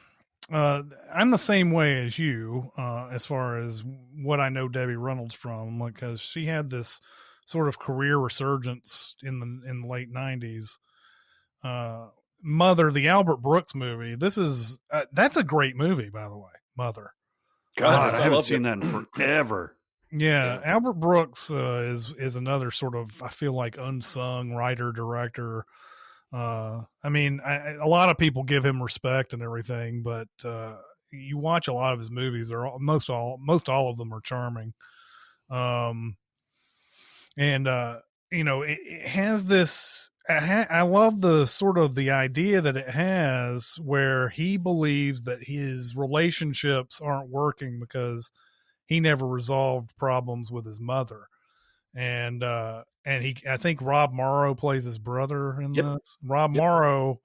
the same way as you, as far as what I know Debbie Reynolds from, because she had this sort of career resurgence in the late 90s. Mother, the Albert Brooks movie. That's a great movie, by the way. Mother.
God, I haven't seen that in forever.
Yeah, Albert Brooks is another sort of, I feel like, unsung writer director. I mean, a lot of people give him respect and everything, but you watch a lot of his movies; most all of them are charming. It has this. I love the sort of the idea that it has, where he believes that his relationships aren't working because he never resolved problems with his mother. And I think Rob Morrow plays his brother in this. Rob Morrow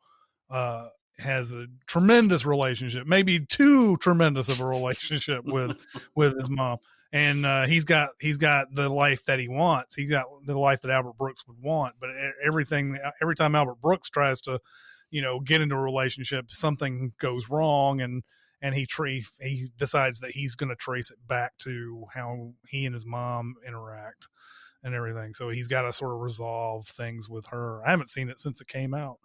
has a tremendous relationship, maybe too tremendous of a relationship with his mom. And he's got the life that he wants. He's got the life that Albert Brooks would want. But every time Albert Brooks tries to, get into a relationship, something goes wrong, and he decides that he's going to trace it back to how he and his mom interact and everything. So he's got to sort of resolve things with her. I haven't seen it since it came out.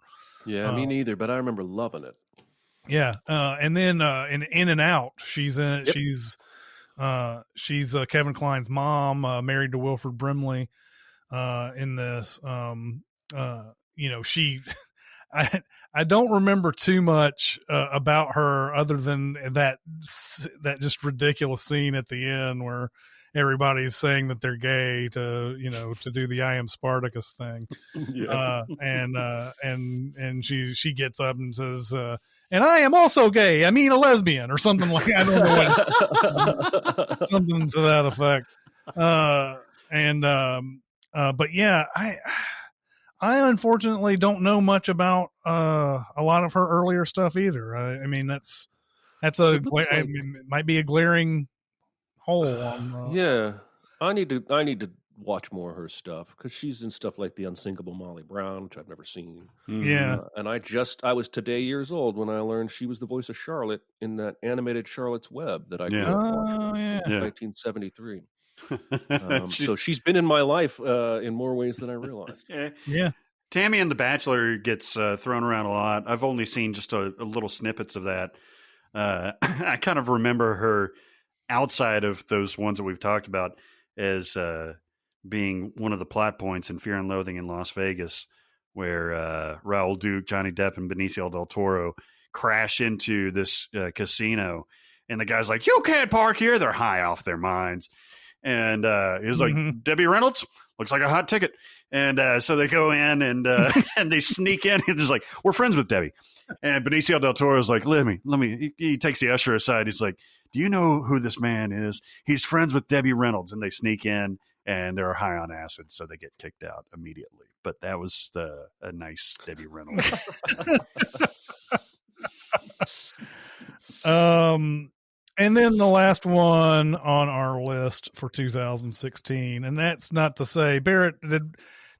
Yeah, me neither, but I remember loving it.
Yeah. And then in and Out, she's Kevin Kline's mom, married to Wilford Brimley in this. I don't remember too much about her other than that just ridiculous scene at the end where everybody's saying that they're gay to do the I Am Spartacus thing. Yeah. And she gets up and says, and I am also gay. I mean, a lesbian or something like that. I don't know what something to that effect. But yeah, I unfortunately don't know much about a lot of her earlier stuff either. I mean, it might be a glaring hole on.
Yeah, I need to watch more of her stuff because she's in stuff like The Unsinkable Molly Brown, which I've never seen.
Yeah,
and I was today years old when I learned she was the voice of Charlotte in that animated Charlotte's Web that I grew up watching in 1973. So she's been in my life in more ways than I realized.
Yeah.
Tammy and The Bachelor gets thrown around a lot. I've only seen just a little snippets of that. I kind of remember her outside of those ones that we've talked about as being one of the plot points in Fear and Loathing in Las Vegas, where Raoul Duke, Johnny Depp, and Benicio del Toro crash into this casino. And the guy's like, "You can't park here." They're high off their minds. And he's like, "Debbie Reynolds looks like a hot ticket." And so they go in and and they sneak in. He's like, "We're friends with Debbie." And Benicio del Toro is like, let me. He takes the usher aside. He's like, "Do you know who this man is? He's friends with Debbie Reynolds." And they sneak in and they're high on acid. So they get kicked out immediately. But that was a nice Debbie Reynolds.
And then the last one on our list for 2016, and that's not to say, Barrett,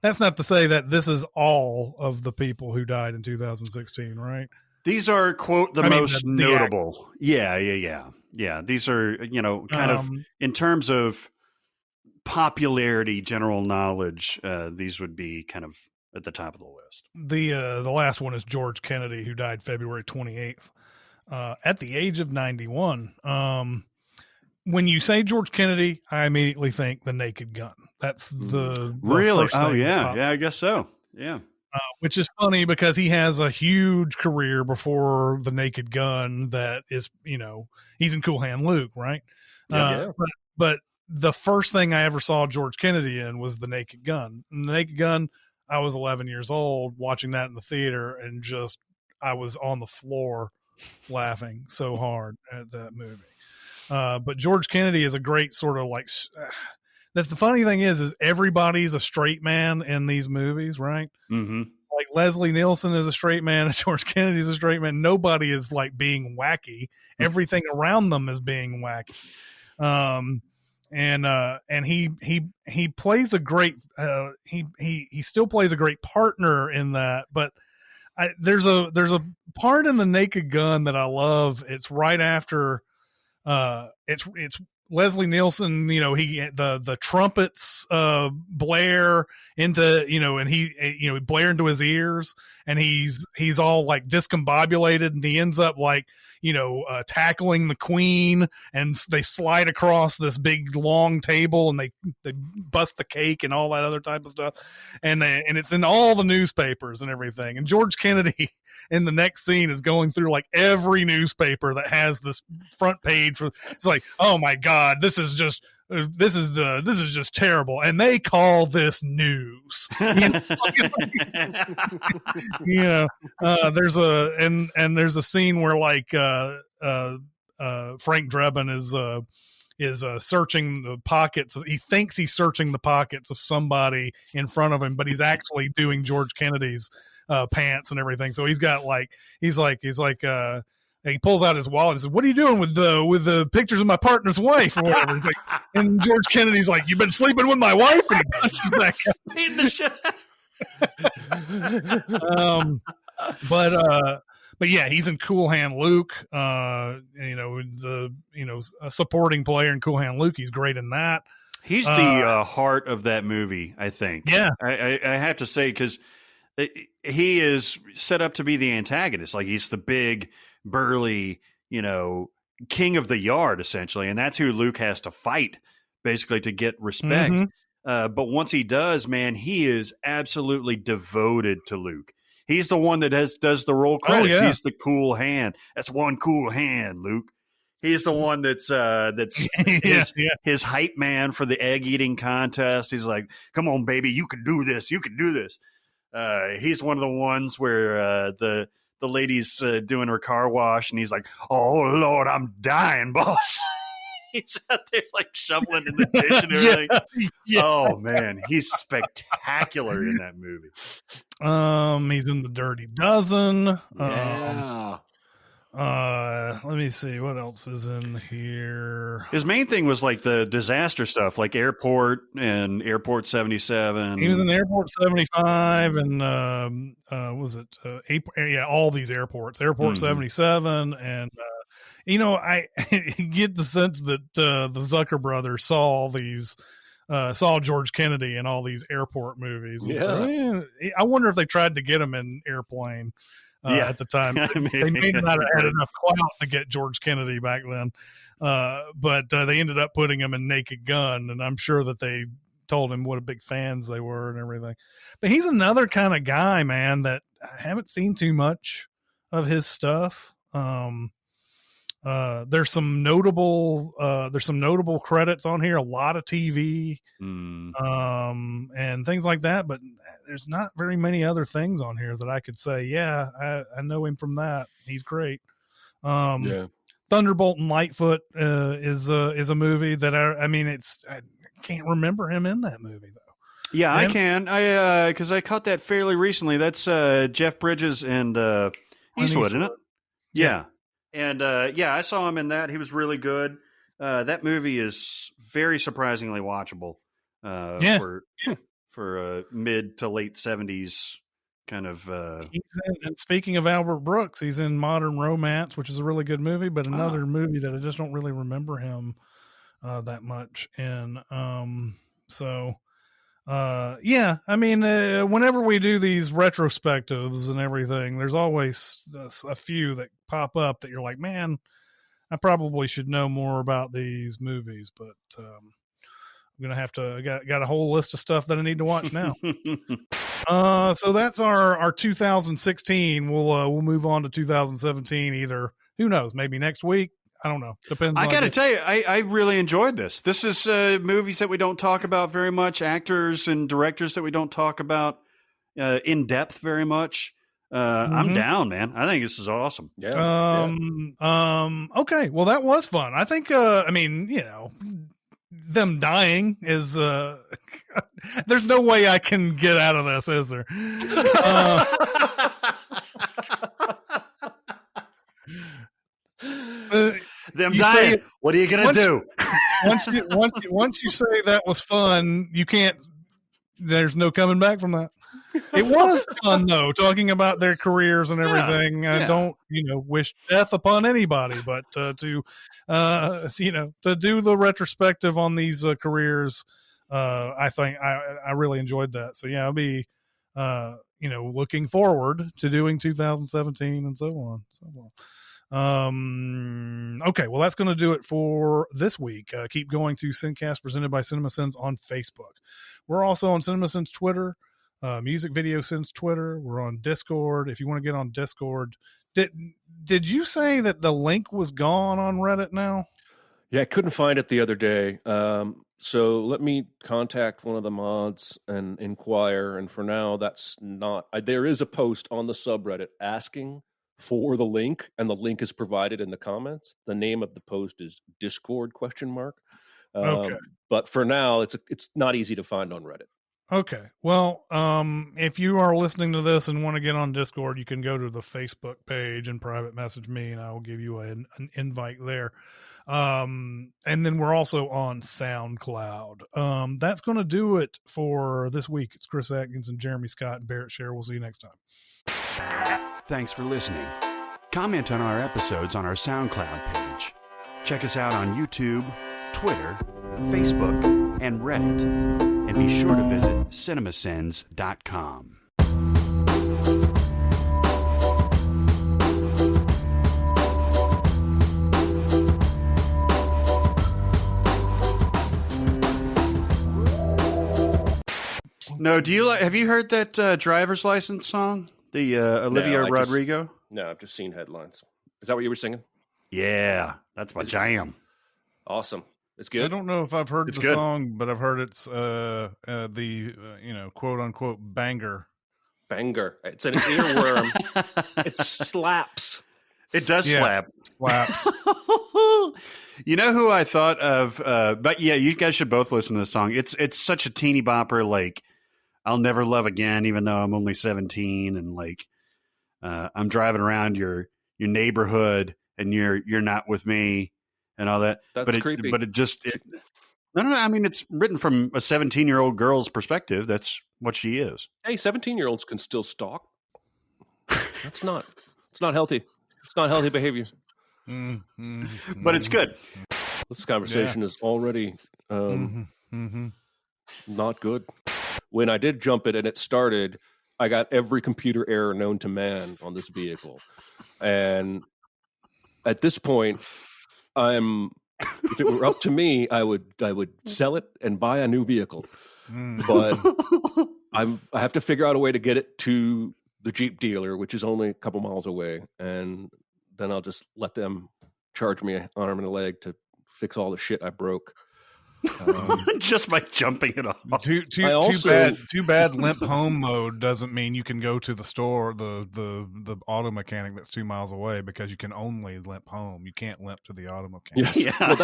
that's not to say that this is all of the people who died in 2016, right?
These are, quote, the most notable. Yeah. These are, kind of in terms of popularity, general knowledge, these would be kind of at the top of the list.
The last one is George Kennedy, who died February 28th. At the age of 91. When you say George Kennedy, I immediately think The Naked Gun. That's the
really?
First
oh
thing
yeah, I guess so. Yeah.
Which is funny because he has a huge career before The Naked Gun. That is, he's in Cool Hand Luke, right?
Yeah.
But the first thing I ever saw George Kennedy in was The Naked Gun. And The Naked Gun, I was 11 years old watching that in the theater, and just I was on the floor laughing so hard at that movie. But George Kennedy is a great sort of like. That's the funny thing is everybody's a straight man in these movies, right?
Mm-hmm.
Like Leslie Nielsen is a straight man, and George Kennedy's a straight man. Nobody is like being wacky. Everything around them is being wacky. And he plays a great he still plays a great partner in that. But there's a part in The Naked Gun that I love. It's right after it's Leslie Nielsen, the trumpets blare into, and he blare into his ears, and he's all like discombobulated, and he ends up like, tackling the queen, and they slide across this big long table, and they bust the cake and all that other type of stuff. And it's in all the newspapers and everything. And George Kennedy in the next scene is going through like every newspaper that has this front page. It's like, oh my God, this is just terrible, and they call this news. There's a scene where like Frank Drebin is searching the pockets. He thinks he's searching the pockets of somebody in front of him, but he's actually doing George Kennedy's pants and everything. So he's got like he's like he pulls out his wallet and says, "What are you doing with the pictures of my partner's wife?" or whatever. And George Kennedy's like, "You've been sleeping with my wife?" And
beating the shit.
But yeah, he's in Cool Hand Luke. A supporting player in Cool Hand Luke. He's great in that.
He's the heart of that movie, I think.
Yeah,
I have to say, because he is set up to be the antagonist. Like, he's the big, burly, king of the yard, essentially, and that's who Luke has to fight, basically, to get respect. Mm-hmm. But once he does, man, he is absolutely devoted to Luke. He's the one that does the roll credits. Oh, yeah. He's the cool hand. That's one cool hand, Luke. He's the one that's his hype man for the egg eating contest. He's like, "Come on, baby, you can do this. You can do this." He's one of the ones where the lady's doing her car wash, and he's like, "Oh Lord, I'm dying, boss." He's out there like shoveling in the dish and everything. Yeah. Oh man, he's spectacular in that movie.
He's in The Dirty Dozen.
Yeah.
Let me see what else is in here.
His main thing was like the disaster stuff, like Airport and Airport 77.
He was in Airport 75 and was it all these airports, Airport 77, and I get the sense that the Zucker brothers saw George Kennedy in all these airport movies. Yeah. So, I wonder if they tried to get him in Airplane at the time. They may not have had enough clout to get George Kennedy back then. But they ended up putting him in Naked Gun, and I'm sure that they told him what a big fans they were and everything. But he's another kind of guy, man, that I haven't seen too much of his stuff. There's some notable credits on here, a lot of TV, and things like that, but there's not very many other things on here that I could say, yeah, I know him from that. He's great. Thunderbolt and Lightfoot is a movie that I can't remember him in that movie though.
Yeah, I can. Because I caught that fairly recently. That's Jeff Bridges and Eastwood, isn't it? Yeah. And I saw him in that. He was really good. That movie is very surprisingly watchable. For mid to late 70s kind of.
And speaking of Albert Brooks, he's in Modern Romance, which is a really good movie, but another movie that I just don't really remember him that much. And whenever we do these retrospectives and everything, there's always a few that pop up that you're like, man, I probably should know more about these movies, but I'm gonna have to got a whole list of stuff that I need to watch now. So that's our 2016. We'll move on to 2017. Either, who knows, maybe next week. I don't know. Depends.
I got to tell you, I really enjoyed this. This is movies that we don't talk about very much, actors and directors that we don't talk about. in depth very much. I'm down, man. I think this is awesome.
Yeah.
Okay. Well, that was fun. I think, them dying is, there's no way I can get out of this, is there?
Them dying. What are you going to do?
Once you say that was fun, you can't, there's no coming back from that. It was fun though, talking about their careers and everything. I don't, wish death upon anybody, but to do the retrospective on these careers, I think I really enjoyed that. So yeah, I'll be, looking forward to doing 2017 and so on. Okay, well, that's going to do it for this week. Keep going to SinCast presented by Cinemasins on Facebook. We're also on Cinemasins Twitter. Music Video Sense Twitter. We're on Discord. If you want to get on Discord, did you say that the link was gone on Reddit now?
Yeah, I couldn't find it the other day. So let me contact one of the mods and inquire. And for now, that's not. There is a post on the subreddit asking for the link, and the link is provided in the comments. The name of the post is Discord ?
Okay.
But for now, it's not easy to find on Reddit.
Okay. Well, if you are listening to this and want to get on Discord, you can go to the Facebook page and private message me, and I will give you an invite there. And then we're also on SoundCloud. That's going to do it for this week. It's Chris Atkins and Jeremy Scott and Barrett Sher. We'll see you next time.
Thanks for listening. Comment on our episodes on our SoundCloud page. Check us out on YouTube, Twitter, Facebook, and Reddit. And be sure to visit cinemasins.com.
No, have you heard that driver's license song? The Olivia Rodrigo?
No, I've just seen headlines. Is that what you were singing?
Yeah, that's my jam.
Awesome. It's good.
I don't know if I've heard the
good.
song, but I've heard it's the quote unquote banger.
Banger. It's an earworm. It slaps.
It does slap.
Slaps.
You know who I thought of? But yeah, you guys should both listen to this song. It's such a teeny bopper. Like, I'll never love again, even though I'm only 17, and like I'm driving around your neighborhood, and you're not with me, and all that.
That's creepy.
But no. I mean, it's written from a 17-year-old girl's perspective. That's what she is.
Hey, 17-year-olds can still stalk. It's not healthy. It's not healthy behavior.
But it's good.
This conversation is already not good. When I did jump it and it started, I got every computer error known to man on this vehicle. And at this point, if it were up to me, I would sell it and buy a new vehicle. But I have to figure out a way to get it to the Jeep dealer, which is only a couple miles away, and then I'll just let them charge me an arm and a leg to fix all the shit I broke.
Just by jumping it off.
Too bad limp home mode doesn't mean you can go to the store, the auto mechanic that's 2 miles away, because you can only limp home. You can't limp to the auto mechanic.
Yes. Yeah. Well,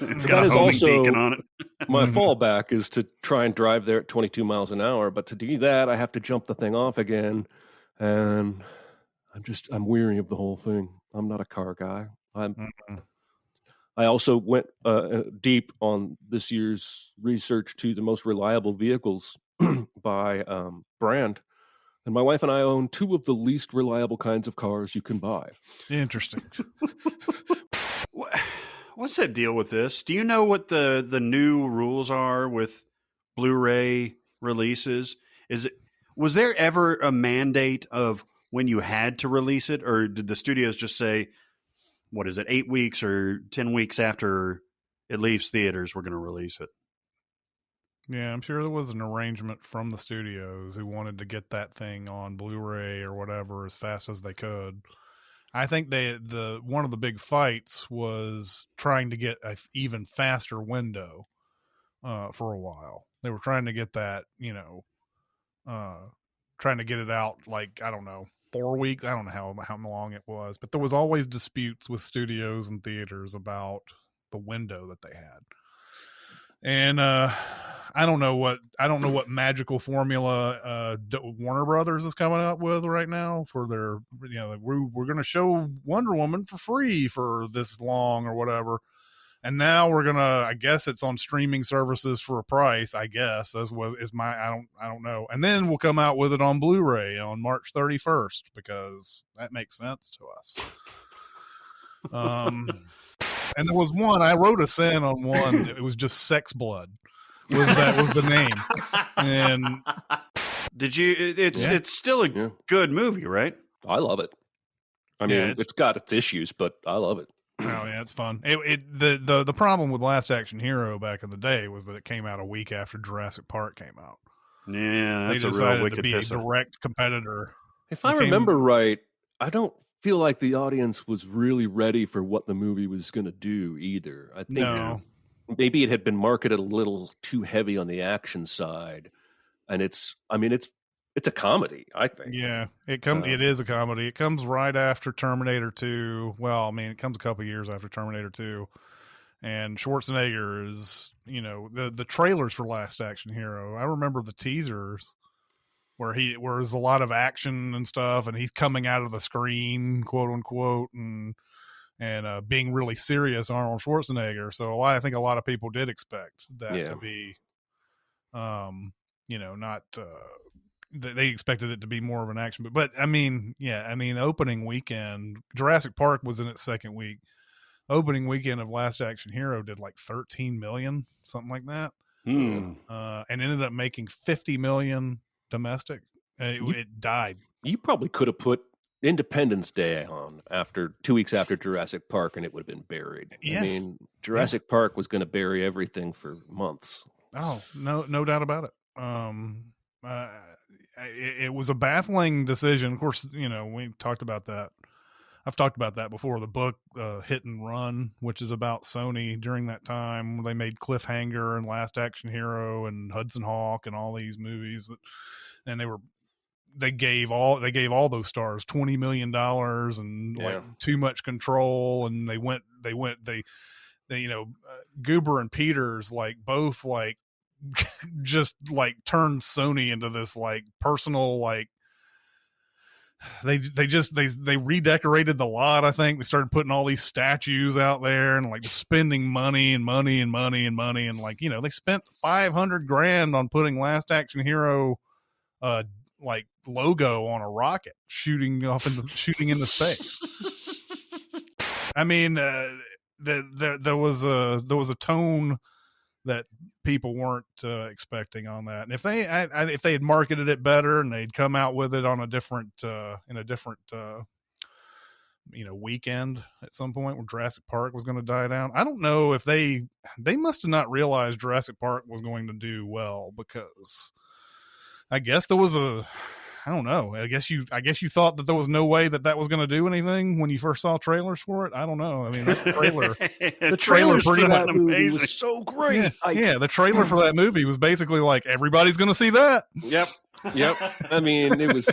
It's got a homing beacon on it.
My fallback is to try and drive there at 22 miles an hour, but to do that, I have to jump the thing off again, and I'm weary of the whole thing. I'm not a car guy. I also went deep on this year's research to the most reliable vehicles by brand. And my wife and I own two of the least reliable kinds of cars you can buy.
Interesting.
What's that deal with this? Do you know what the new rules are with Blu-ray releases? Was there ever a mandate of when you had to release it, or did the studios just say, what is it, 8 weeks or 10 weeks after it leaves theaters, we're going to release it?
Yeah, I'm sure there was an arrangement from the studios who wanted to get that thing on Blu-ray or whatever as fast as they could. I think one of the big fights was trying to get an even faster window for a while. They were trying to get that, trying to get it out, like, I don't know, 4 weeks. I don't know how long it was, but there was always disputes with studios and theaters about the window that they had. And I don't know what magical formula Warner Brothers is coming up with right now for their, we're going to show Wonder Woman for free for this long or whatever. And now we're going to, I guess it's on streaming services for a price, I guess. That's what is I don't know. And then we'll come out with it on Blu-ray on March 31st because that makes sense to us. And there was one, I wrote a sin on one. It was just Sex Blood. That was the name. And
did you? It's still a good movie, right?
I love it. I mean, it's got its issues, but I love it.
Oh yeah, it's fun. The problem with Last Action Hero back in the day was that it came out a week after Jurassic Park came out.
Yeah,
they
that's
decided
a real wicked
to be
pisser.
a direct competitor.
If I remember right, I don't feel like the audience was really ready for what the movie was going to do either. I think maybe it had been marketed a little too heavy on the action side, and it's a comedy, I think.
Yeah, it is a comedy. It comes right after Terminator 2. Well, I mean, it comes a couple years after Terminator 2. And Schwarzenegger is, the trailers for Last Action Hero. I remember the teasers where there's a lot of action and stuff, and he's coming out of the screen, quote unquote, and being really serious, Arnold Schwarzenegger. So I think a lot of people did expect that to be, not. They expected it to be more of an action, but opening weekend, Jurassic Park was in its second week. Opening weekend of Last Action Hero did like 13 million, something like that. And ended up making 50 million domestic. It died.
You probably could have put Independence Day on 2 weeks after Jurassic Park, and it would have been buried.
Yeah.
I mean, Jurassic Park was going to bury everything for months.
Oh, no doubt about it. It was a baffling decision. Of course, we talked about that. I've talked about that before. The book, Hit and Run, which is about Sony during that time. They made Cliffhanger and Last Action Hero and Hudson Hawk and all these movies and they gave all those stars $20 million and like too much control. And they Gruber and Peters, like both like, just like turned Sony into this like personal, like they redecorated the lot. I think they started putting all these statues out there and like spending money and like, they spent $500,000 on putting Last Action Hero like logo on a rocket shooting into space. I mean, there was a tone that people weren't expecting on that. And if they had marketed it better and they'd come out with it on a different weekend at some point when Jurassic Park was going to die down. I don't know if they must have not realized Jurassic Park was going to do well, because I guess there was I don't know. I guess you thought that there was no way that was going to do anything when you first saw trailers for it. I don't know. I mean, that trailer,
the trailer
for that movie was so great.
Yeah, the trailer for that movie was basically like, everybody's going to see that.
Yep. I mean, it was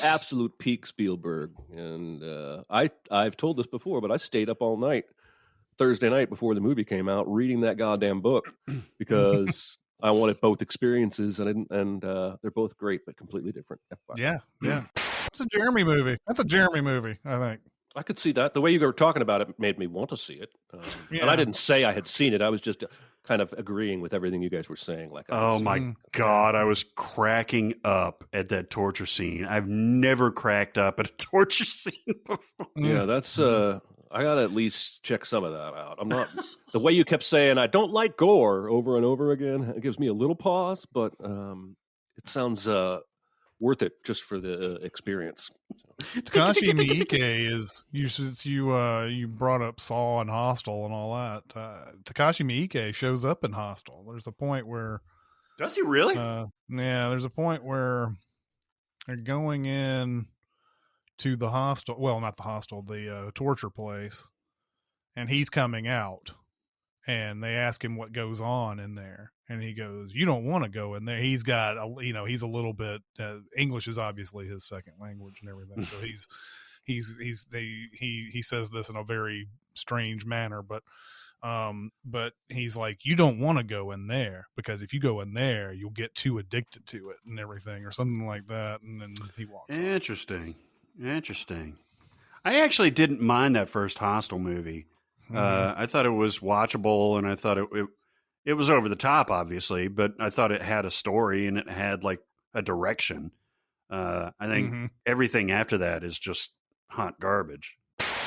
absolute peak Spielberg, and I've told this before, but I stayed up all night Thursday night before the movie came out reading that goddamn book because I wanted both experiences, and they're both great, but completely different.
Yeah. It's a Jeremy movie. That's a Jeremy movie, I think.
I could see that. The way you were talking about it made me want to see it. And I didn't say I had seen it. I was just kind of agreeing with everything you guys were saying.
Oh my God, I was cracking up at that torture scene. I've never cracked up at a torture scene before.
Yeah, that's I gotta at least check some of that out. I'm not the way you kept saying I don't like gore over and over again. It gives me a little pause, but it sounds worth it just for the experience.
Takashi Miike is you brought up Saw and Hostel and all that. Takashi Miike shows up in Hostel. There's a point where
does he really?
There's a point where they're going in to the hostel. Well, not the hostel, the torture place, and he's coming out. and they ask him what goes on in there, and he goes, "You don't want to go in there." He's got he's a little bit English is obviously his second language and everything, so he says this in a very strange manner, but he's like, "You don't want to go in there, because if you go in there, you'll get too addicted to it and everything," or something like that. And then he walks
Interesting. I actually didn't mind that first Hostel movie. I thought it was watchable, and I thought it was over the top, obviously, but I thought it had a story and it had like a direction. I think everything after that is just hot garbage.